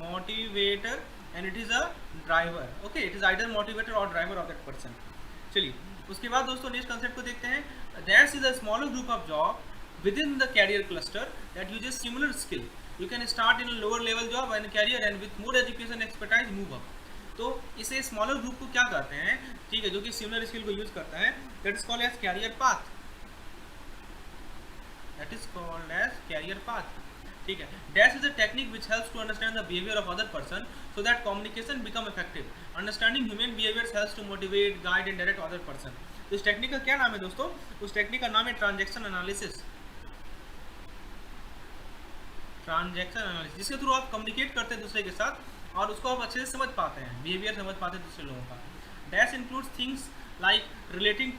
S2: motivator and it is a driver. Okay, it is either motivator or driver of that person. चलिए, उसके बाद दोस्तों नेक्स्ट कंसेप्ट को देखते हैं। Dash is a smaller group of job within the career cluster that uses similar skill. You can start in a lower level job and career and with more education expertise move up. तो इसे smaller group को क्या कहते हैं, ठीक है, जो कि सिमिलर स्किल को यूज करता है, that is called as career path, that is called as career path, ठीक है। Dash is a technique which helps to understand the behaviour of other person so that communication become effective. Understanding human behaviours helps to motivate, guide and direct other person. तो इस technique का क्या नाम है दोस्तों? उस टेक्निक का नाम है ट्रांजैक्शन एनालिसिस, ट्रांजैक्शन एनालिसिस, जिसके थ्रू आप कम्युनिकेट करते हैं दूसरे के साथ और उसको आप अच्छे से समझ पाते हैं, बिहेवियर समझ पाते हैं दूसरे लोगों का। Dash includes things like relating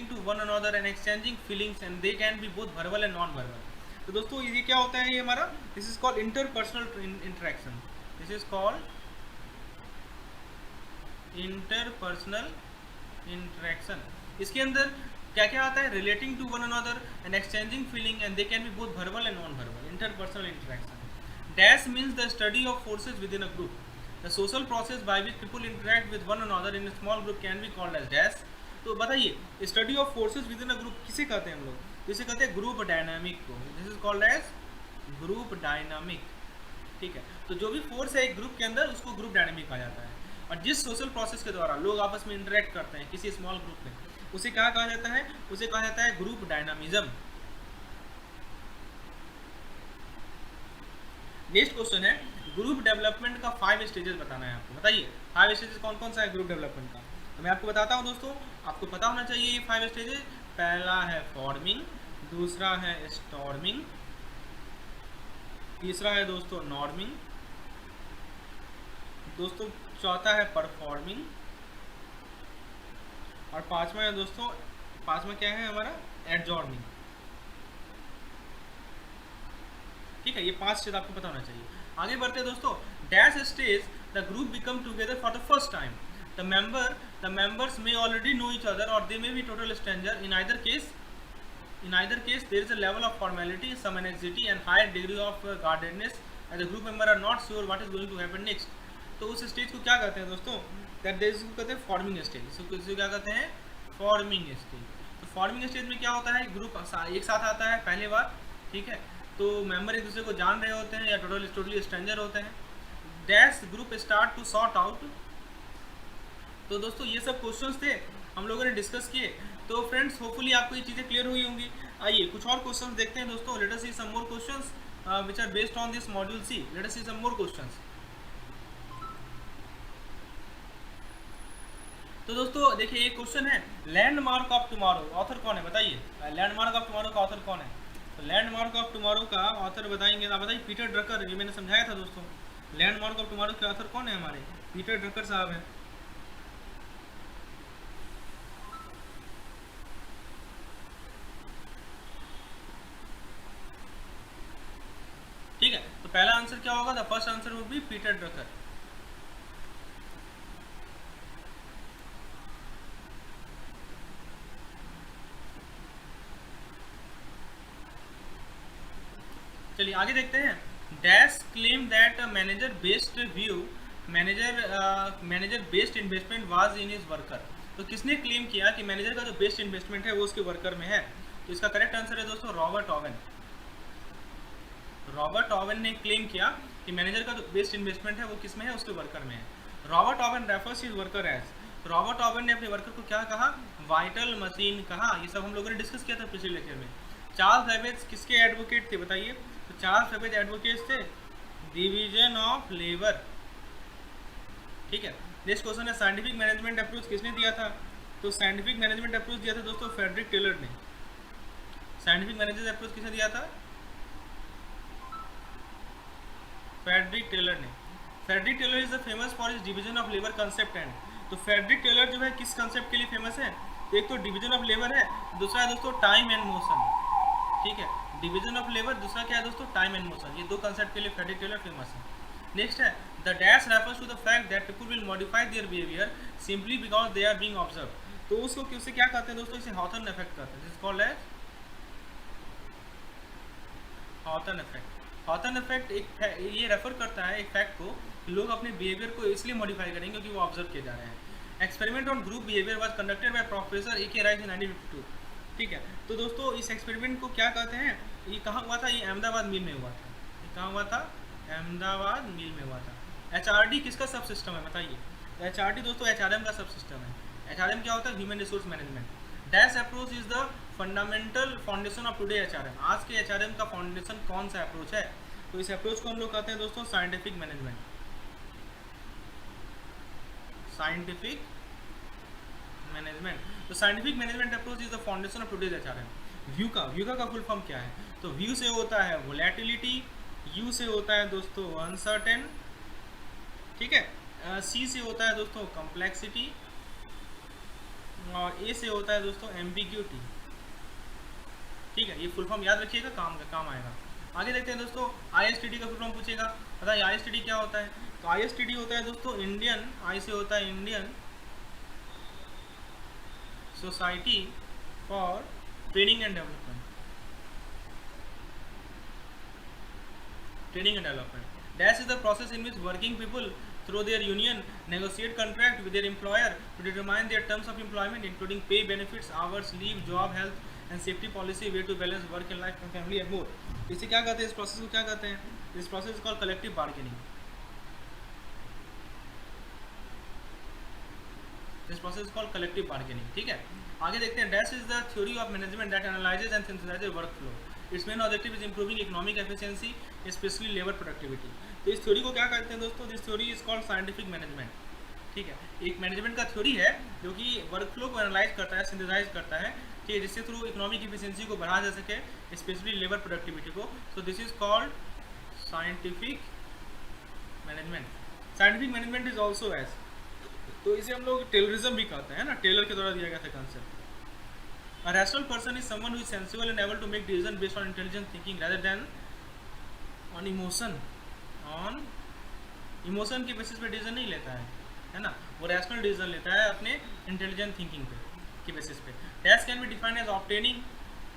S2: to one another and exchanging feelings and they can be both verbal and non verbal. तो दोस्तों ये क्या होता है, ये हमारा this is called interpersonal interaction, this is called interpersonal interaction. इसके अंदर क्या क्या आता है? Relating to one another and exchanging feeling and they can be both verbal and non verbal, interpersonal interaction. Dash means the study of forces within a group. The social process by which people interact with one another in a small group can be called as dash. तो बताइए, study of forces with in a group किसे कहते हैं हम लोग? जिसे कहते हैं ग्रुप डायनामिक को, this is called age group dynamic, ठीक है। तो जो भी फोर्स है एक ग्रुप के अंदर उसको ग्रुप डायनामिक कहा जाता है। और जिस सोशल प्रोसेस के द्वारा लोग आपस में इंटरेक्ट करते हैं किसी स्मॉल ग्रुप में, उसे क्या कहा जाता है? उसे कहा जाता है ग्रुप डायनामिज्म। नेक्स्ट क्वेश्चन है, ग्रुप डेवलपमेंट का 5 स्टेजेस बताना है आपको। बताइए 5 स्टेजेस कौन कौन सा है ग्रुप डेवलपमेंट का? तो मैं आपको बताता हूँ दोस्तों, आपको पता होना चाहिए ये 5 स्टेजेस। पहला है फॉर्मिंग, दूसरा है स्टॉर्मिंग, तीसरा है दोस्तों नॉर्मिंग, दोस्तों चौथा है परफॉर्मिंग, और पांचवा है दोस्तों, पांचवा क्या है हमारा? एडजॉर्निंग, ठीक है। ये 5 स्टेज आपको पता होना चाहिए। आगे बढ़ते हैं दोस्तों। Dash stage the group become together for the first time, the members may already know each other or they may be total stranger. In either case there is a level of formality, some anxiety and higher degree of guardedness as the group member are not sure what is going to happen next. तो उस stage को क्या कहते हैं दोस्तों? That इसको कहते हैं फॉर्मिंग स्टेज। इसको क्या कहते हैं? Forming stage. तो फॉर्मिंग स्टेज में क्या होता है? ग्रुप एक साथ आता है पहली बार, ठीक है, तो मेंबर एक दूसरे को जान रहे होते हैं या टोटली स्ट्रेंजर होते हैं। Dash group start to sort out. तो दोस्तों ये सब क्वेश्चंस थे हम लोगों ने डिस्कस किए। तो फ्रेंड्स होपफुली आपको ये चीज़ें क्लियर हुई होंगी। आइए कुछ और क्वेश्चंस देखते हैं दोस्तों। Let us see some more questions which are based on this module C. Let us see some more questions. तो दोस्तों देखिए एक क्वेश्चन है, लैंडमार्क ऑफ टुमारो, ऑथर कौन है बताइए? लैंडमार्क ऑफ टुमारो का ऑथर कौन है? तो लैंडमार्क ऑफ टुमारो का ऑथर बताएंगे ना, बताइए पीटर ड्रकर। ये मैंने समझाया था दोस्तों, लैंडमार्क ऑफ टुमारो के ऑथर कौन है? हमारे पीटर ड्रकर साहब हैं। ठीक है, तो पहला आंसर क्या होगा? The first answer would be Peter Drucker. चलिए आगे देखते हैं। Dash claim that manager based view manager based investment was in his worker. तो किसने क्लेम किया कि मैनेजर का जो बेस्ट इन्वेस्टमेंट है वो उसके वर्कर में है? तो इसका करेक्ट आंसर है दोस्तों रॉबर्ट ओवेन। रॉबर्ट ओवेन ने क्लेम किया कि मैनेजर का जो बेस्ट इन्वेस्टमेंट है वो किस में है? उसके वर्कर में है। Robert Owen refers his worker as, Robert Owen ने अपने वर्कर को क्या कहा? वाइटल मशीन कहा। ये सब हम लोगों ने डिस्कस किया था पिछले लेक्चर में। चार्ल्स बेबेज किसके एडवोकेट थे बताइए? तो चार्ल्स बेबेज एडवोकेट थे डिवीजन ऑफ लेबर। ठीक है, नेक्स्ट क्वेश्चन है साइंटिफिक मैनेजमेंट अप्रोच किसने दिया था? तो साइंटिफिक मैनेजमेंट अप्रोच दिया था दोस्तों फ्रेडरिक टेलर ने। साइंटिफिक मैनेजमेंट अप्रोच किसने दिया था? फ्रेडरिक टेलर ने। Frederick Taylor is the famous for his division of labour concept and. तो फ्रेडरिक टेलर जो है किस कंसेप्ट के लिए फेमस है? एक तो डिवीजन ऑफ लेबर है, दूसरा है दोस्तों टाइम एंड मोशन। ठीक है, डिवीजन ऑफ लेबर, दूसरा क्या है दोस्तों? Time and motion. ये दो कंसेप्ट के लिए फ्रेडरिक टेलर फेमस है। नेक्स्ट है the dash refers to the fact that people will modify their behaviour simply because they are being observe. तो उसको उससे क्या कहते हैं दोस्तों? इसे हॉथर्न इफेक्ट कहते हैं, this is called as Hawthorne effect. Hawthorne effect ये रेफर करता है एक फैक्ट को कि लोग अपने बिहेवियर को इसलिए मॉडिफाई करेंगे क्योंकि वो ऑब्जर्व किए जा रहे हैं। Experiment on group behaviour was conducted by professor A K. Rice in 1952। ठीक है, तो दोस्तों इस एक्सपेरिमेंट को क्या कहते हैं? ये कहाँ हुआ था? ये अहमदाबाद मिल में हुआ था। ये कहाँ हुआ था? अहमदाबाद मिल में हुआ था। एचआरडी किसका सब सिस्टम है बताइए? एचआरडी दोस्तों एचआरएम का सब सिस्टम है। एचआरएम क्या होता है? Human resource management. Dash approach is the fundamental foundation of today HRM. आज के एचआरएम का फाउंडेशन कौन सा अप्रोच है? तो इस अप्रोच को हम लोग कहते हैं दोस्तों साइंटिफिक मैनेजमेंट। Scientific management. तो scientific management approach is the foundation of today's HRM. View का फुल फॉर्म क्या है? तो व्यू से होता है वोलेटिलिटी, यू से होता है दोस्तों अनसर्टेन, ठीक है, सी से होता है दोस्तों कॉम्प्लेक्सिटी, और ए से होता है दोस्तों एम्बिग्यूटी। ठीक है, ये फुल फॉर्म याद रखिएगा, काम आएगा। आगे देखते हैं दोस्तों, आईएसटीडी का फुल फॉर्म पूछेगा, बताइए आईएसटीडी क्या होता है? तो आईएसटीडी होता है दोस्तों इंडियन, आई से होता है Indian society for training and development. Training and development. Dash is the process in which working people through their union negotiate contract with their employer to determine their terms of employment including pay, benefits, hours, leave, job, health and safety policy, way to balance work and life and family and more। इसे क्या कहते हैं? इस process को क्या कहते हैं? This process is called collective bargaining. This process is called collective bargaining. ठीक है, आगे देखते हैं। Dash is the theory of management that analyses and सिंथेसाइजेज work flow. It's main objective is improving economic efficiency specially labour productivity. तो इस theory को क्या कहते हैं दोस्तों? This theory is called scientific management. ठीक है, एक मैनेजमेंट का थ्योरी है जो कि वर्क फ्लो को एनालाइज करता है, सिंथेसाइज करता है, ठीक है, जिससे थ्रू इकोनॉमिक एफिशिएंसी को बढ़ाया जा सके, स्पेशली लेबर प्रोडक्टिविटी को। So this is called scientific management. Scientific management is also as, तो इसे हम लोग टेलरिज्म भी कहते हैं ना, टेलर के द्वारा दिया गया था concept. A rational person is someone who is sensible and able to make decisions based on intelligent thinking rather than on emotion। on emotion के बेसिस पे डिसीजन नहीं लेता है ना, वो रैशनल डिसीजन लेता है अपने इंटेलिजेंट थिंकिंग पे के बेसिस पे। Task can be defined as obtaining,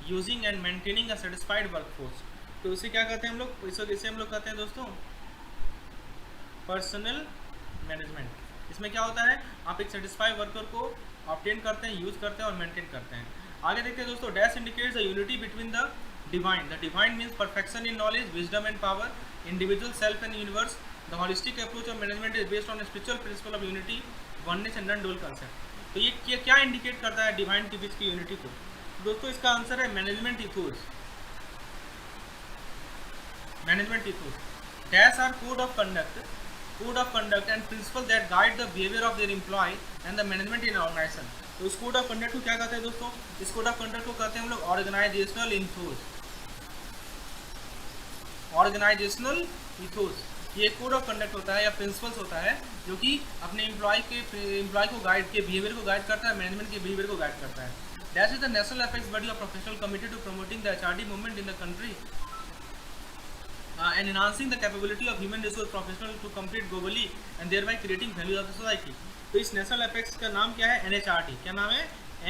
S2: using and maintaining a satisfied workforce. तो इसे क्या कहते हैं हम लोग? इसे हम लोग कहते हैं दोस्तों पर्सनल मैनेजमेंट। इसमें क्या होता है? आप एक सेटिस्फाइड वर्कर को ऑब्टेन करते हैं, यूज करते हैं और मेंटेन करते हैं। आगे देखते हैं दोस्तों। Dash indicates the unity between the divine. The divine means perfection in knowledge, wisdom and power, individual, self and universe. The holistic approach of management is based on spiritual principle of unity, oneness and non dual concept. तो ये क्या indicate करता है divine के बीच की unity को? दोस्तों इसका आंसर है management ethos. Management ethos. Dash are code of conduct and principle that guide the behaviour of their employ and the management in organisation. तो इस कोड ऑफ कंडक्ट को क्या कहते हैं दोस्तों? इस कोड ऑफ कंडक्ट को कहते हैं हम लोग ऑर्गेनाइजेशनल इथोस। ऑर्गेनाइजेशनल इथोस ये कोड ऑफ कंडक्ट होता है या प्रिंसिपल्स होता है जो कि अपने एम्प्लॉय को गाइड के बिहेवियर को गाइड करता है, मैनेजमेंट के बिहेवियर को गाइड करता है। That is the national apex body of professional committee to promoting the HRD movement in the country and enhancing the capability of human resource professionals to compete globally and thereby creating value of the society। तो इस national apex का नाम क्या है? NHRD। क्या नाम है?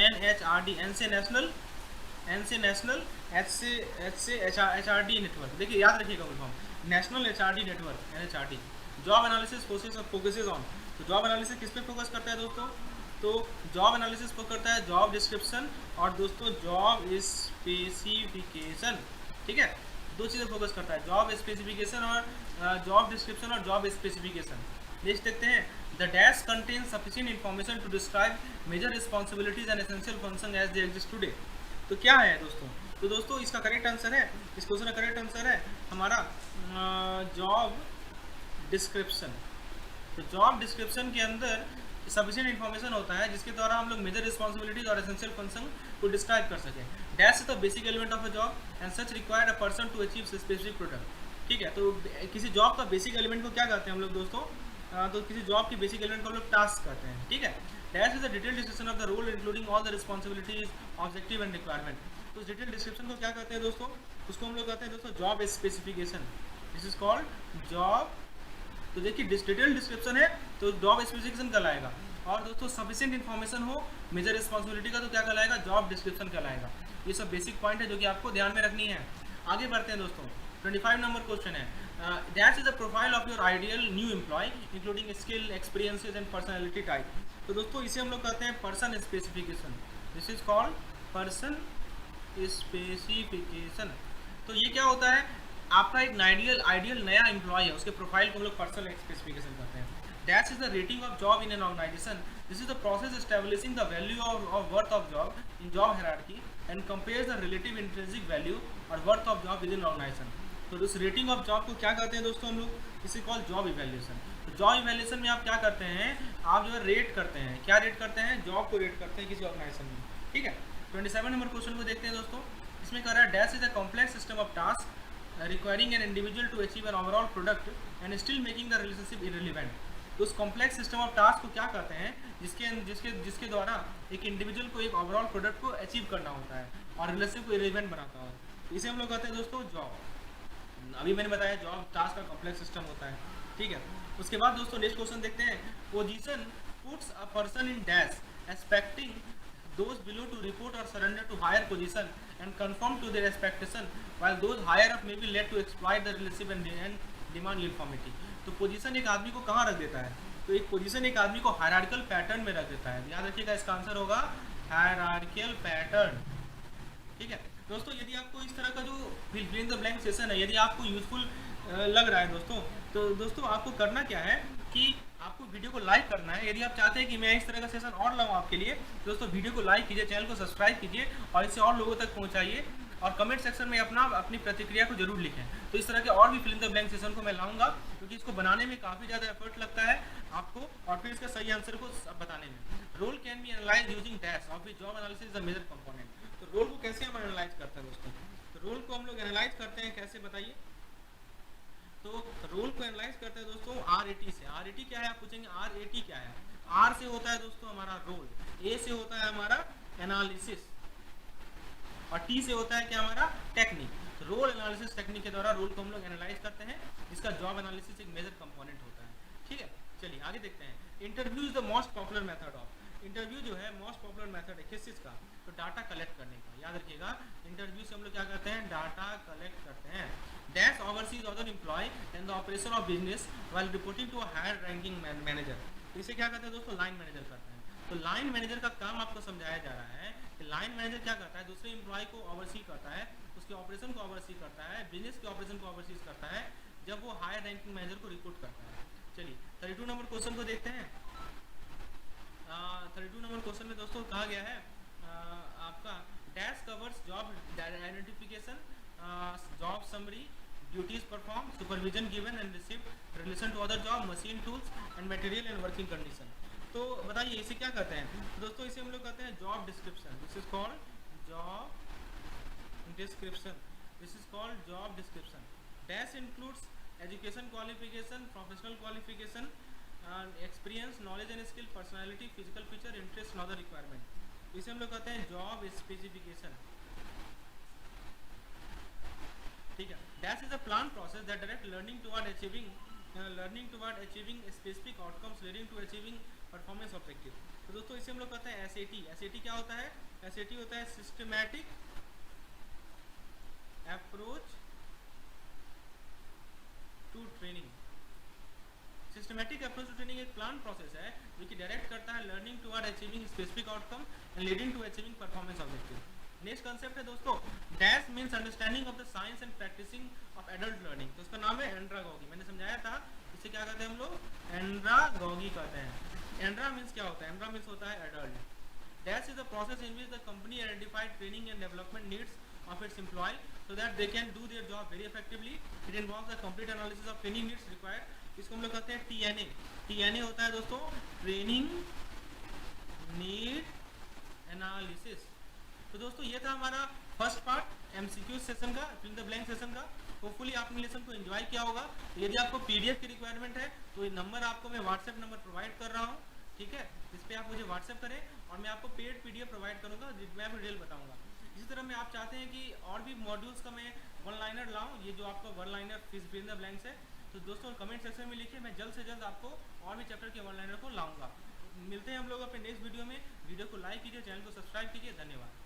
S2: NHRD। N से नेशनल, एच से HRD नेटवर्क। देखिए याद रखिएगा full form, national HRD network NHRD। Job analysis focuses on. तो जॉब एनालिसिस किस पे फोकस करता है दोस्तों? तो जॉब एनालिसिस फोकस करता है जॉब डिस्क्रिप्शन और दोस्तों जॉब स्पेसिफिकेशन। ठीक है, दो चीज़ें फोकस करता है, जॉब स्पेसिफिकेशन और जॉब डिस्क्रिप्शन और जॉब स्पेसिफिकेशन। नेक्स्ट देखते हैं। The dash contains sufficient information to describe major responsibilities and essential function as they exist today. तो क्या है दोस्तों? तो दोस्तों इसका करेक्ट आंसर है, इस क्वेश्चन का करेक्ट आंसर है हमारा जॉब डिस्क्रिप्शन। तो जॉब डिस्क्रिप्शन के अंदर सफिशिएंट इन्फॉर्मेशन होता है जिसके द्वारा हम लोग मेजर रिस्पॉन्सिबिलिटीज और एसेंशियल फंक्शन को डिस्क्राइब कर सकें। Dash is the basic element of a job and such required a person to achieve specific product. ठीक है, तो किसी जॉब का बेसिक एलिमेंट को क्या कहते हैं हम लोग दोस्तों? तो किसी जॉब के बेसिक एलिमेंट को हम लोग टास्क कहते हैं। ठीक है, dash is the detail description of the role including all the responsibilities, objective and requirement. तो इस डिटेल डिस्क्रिप्शन को क्या कहते हैं दोस्तों? उसको हम लोग कहते हैं दोस्तों job specification. This is called job. तो देखिए डिटेल डिस्क्रिप्शन है तो जॉब स्पेसिफिकेशन कहलाएगा, और दोस्तों सफिशिएंट इन्फॉर्मेशन हो मेजर रिस्पॉन्सिबिलिटी का तो क्या कहलाएगा? जॉब डिस्क्रिप्शन कहलाएगा। ये सब बेसिक पॉइंट है जो कि आपको ध्यान में रखनी है। आगे बढ़ते हैं दोस्तों, 25 नंबर क्वेश्चन है, that is the profile of your ideal new employ including skill, experiences and personality type. तो दोस्तों इसे हम लोग कहते हैं person specification. This is called person specification. तो ये क्या होता है? आपका एक आइडियल नया एम्प्लॉय है, उसके प्रोफाइल को हम लोग पर्सनल स्पेसिफिकेशन कहते हैं। That is the rating of job in an organisation. This is the process establishing the value of worth of job in job hierarchy and compares the relative intrinsic value और worth of job within organisation. तो इस rating of job को क्या कहते हैं दोस्तों हम लोग? इसे कॉल जॉब इवैल्यूएशन। तो जॉब इवैल्यूएशन में आप क्या करते हैं? आप जो है रेट करते हैं। क्या रेट करते हैं? जॉब को रेट करते हैं किसी ऑर्गेनाइजेशन में। ठीक है, 27 नंबर क्वेश्चन को देखते हैं दोस्तों। इसमें कह रहा है dash is a complex system of task requiring an individual to achieve an overall product and still making the relationship irrelevant. तो उस कॉम्प्लेक्स सिस्टम ऑफ टास्क को क्या कहते हैं? जिसके द्वारा एक इंडिविजुअल को एक ओवरऑल प्रोडक्ट को अचीव करना होता है और रिलेशनशिप को इररिलेवेंट बनाता है। तो इसे हम लोग कहते हैं दोस्तों जॉब। अभी मैंने बताया जॉब टास्क का कॉम्प्लेक्स सिस्टम होता है। ठीक है, उसके बाद दोस्तों नेक्स्ट क्वेश्चन देखते हैं। Position puts a person in dash expecting those below to report or surrender to higher position and conform to their expectation while those higher up may be led to exploit the relationship and demand uniformity। तो position एक आदमी को कहाँ रख देता है? तो एक पोजीशन एक आदमी को हायरार्किकल पैटर्न में रख देता है। याद रखिएगा इसका आंसर होगा हायरार्किकल पैटर्न। ठीक है दोस्तों, यदि आपको इस तरह का जो fill in the blank session है यदि आपको यूजफुल लग रहा है दोस्तों, तो दोस्तों आपको करना क्या है कि आपको वीडियो को लाइक करना है। यदि आप चाहते हैं कि मैं इस तरह का सेशन और लाऊं आपके लिए, दोस्तों वीडियो को लाइक कीजिए, चैनल को सब्सक्राइब कीजिए और इसे और लोगों तक पहुंचाइए, और कमेंट सेक्शन में अपनी प्रतिक्रिया को जरूर लिखें। तो इस तरह के और भी fill in the blank session को मैं लाऊंगा, क्योंकि इसको बनाने में काफ़ी ज़्यादा एफर्ट लगता है आपको, और फिर इसका सही आंसर को बताने में। Role can be analyse using dash of which job analysis is the major component. तो रोल को कैसे हम एनालाइज करते हैं दोस्तों? तो रोल को हम लोग एनालाइज करते हैं कैसे, बताइए? तो रोल को एनालाइज करते हैं दोस्तों RAT से। RAT क्या है आप पूछेंगे? RAT क्या है? R से होता है दोस्तों हमारा रोल, A से होता है हमारा एनालिसिस, और T से होता है क्या हमारा टेक्निक। तो रोल एनालिसिस टेक्निक के द्वारा रोल को हम लोग एनालाइज करते हैं, जिसका जॉब एनालिसिस एक मेजर कंपोनेंट होता है। ठीक है, चलिए आगे देखते हैं। Interview is the most popular method of. Interview जो है मोस्ट पॉपुलर मेथड है किस चीज़ का? तो डाटा कलेक्ट करने का। याद रखिएगा इंटरव्यू से हम लोग क्या करते हैं? डाटा कलेक्ट करते हैं। Dash oversees other employ in the operation of business while reporting to a higher ranking manager. इसे क्या कहते हैं दोस्तों? लाइन मैनेजर करते हैं। तो लाइन मैनेजर का काम आपको समझाया जा रहा है कि लाइन मैनेजर क्या करता है? दूसरे एम्प्लॉय को ओवरसी करता है, उसके ऑपरेशन को ओवरसी करता है, बिजनेस के ऑपरेशन को ओवरसी करता है जब वो हायर रैंकिंग मैनेजर को रिपोर्ट करता है। चलिए 32 नंबर क्वेश्चन को देखते हैं। 32 नंबर क्वेश्चन में दोस्तों कहा गया है आपका dash covers job identification, job summary, duties perform, supervision given and received, relation to other job, machine tools and material and working condition. तो बताइए इसे क्या कहते हैं? तो दोस्तों इसे हम लोग कहते हैं job description. This is called job description. This is called job description. Dash includes education qualification, professional qualification, experience, knowledge and skill, personality, physical feature, interest and other requirement. इसे हम लोग कहते हैं जॉब स्पेसिफिकेशन। ठीक है, dash is a plan process that direct learning toward achieving specific outcomes leading to achieving performance objective. तो दोस्तों इसे हम लोग कहते हैं SAT। SAT क्या होता है? SAT होता है systematic approach to training. Systematic approach to training एक प्लान प्रोसेस है जो कि डायरेक्ट करता है learning toward achieving specific outcome and leading to achieving performance objective. Next concept है दोस्तों dash means understanding of the science and practising of adult learning. तो इसका नाम है एंड्रागॉगी। मैंने समझाया था इसे क्या कहते हैं हम लोग? एंड्रागॉगी कहते हैं। एंड्रा मींस क्या होता है? एंड्रा मींस होता है adult. Dash is the process in which the company identified training and development needs of its employee so that they can do their job very effectively. It involves the complete analysis of training needs required इसको हम लोग कहते हैं TNA। TNA होता है दोस्तों training need analysis. तो दोस्तों ये था हमारा फर्स्ट पार्ट MCQ सेशन का, फिल द ब्लैंक सेशन का। होपफुली आपने लेसन को एंजॉय किया होगा। यदि आपको PDF की रिक्वायरमेंट है तो ये नंबर आपको मैं व्हाट्सएप नंबर प्रोवाइड कर रहा हूँ, ठीक है। इस पर आप मुझे व्हाट्सएप करें और मैं आपको पेड PDF प्रोवाइड करूँगा, मैं आपको डिटेल बताऊँगा। इसी तरह में आप चाहते हैं कि और भी मॉड्यूल्स का मैं वन लाइनर लाऊँ, ये जो आपका one liner fill in the blanks है, तो दोस्तों कमेंट सेक्शन में लिखिए, मैं जल्द से जल्द आपको और भी चैप्टर के वन लाइनर को लाऊंगा। मिलते हैं हम लोग अपने नेक्स्ट वीडियो में। वीडियो को लाइक कीजिए, चैनल को सब्सक्राइब कीजिए। धन्यवाद।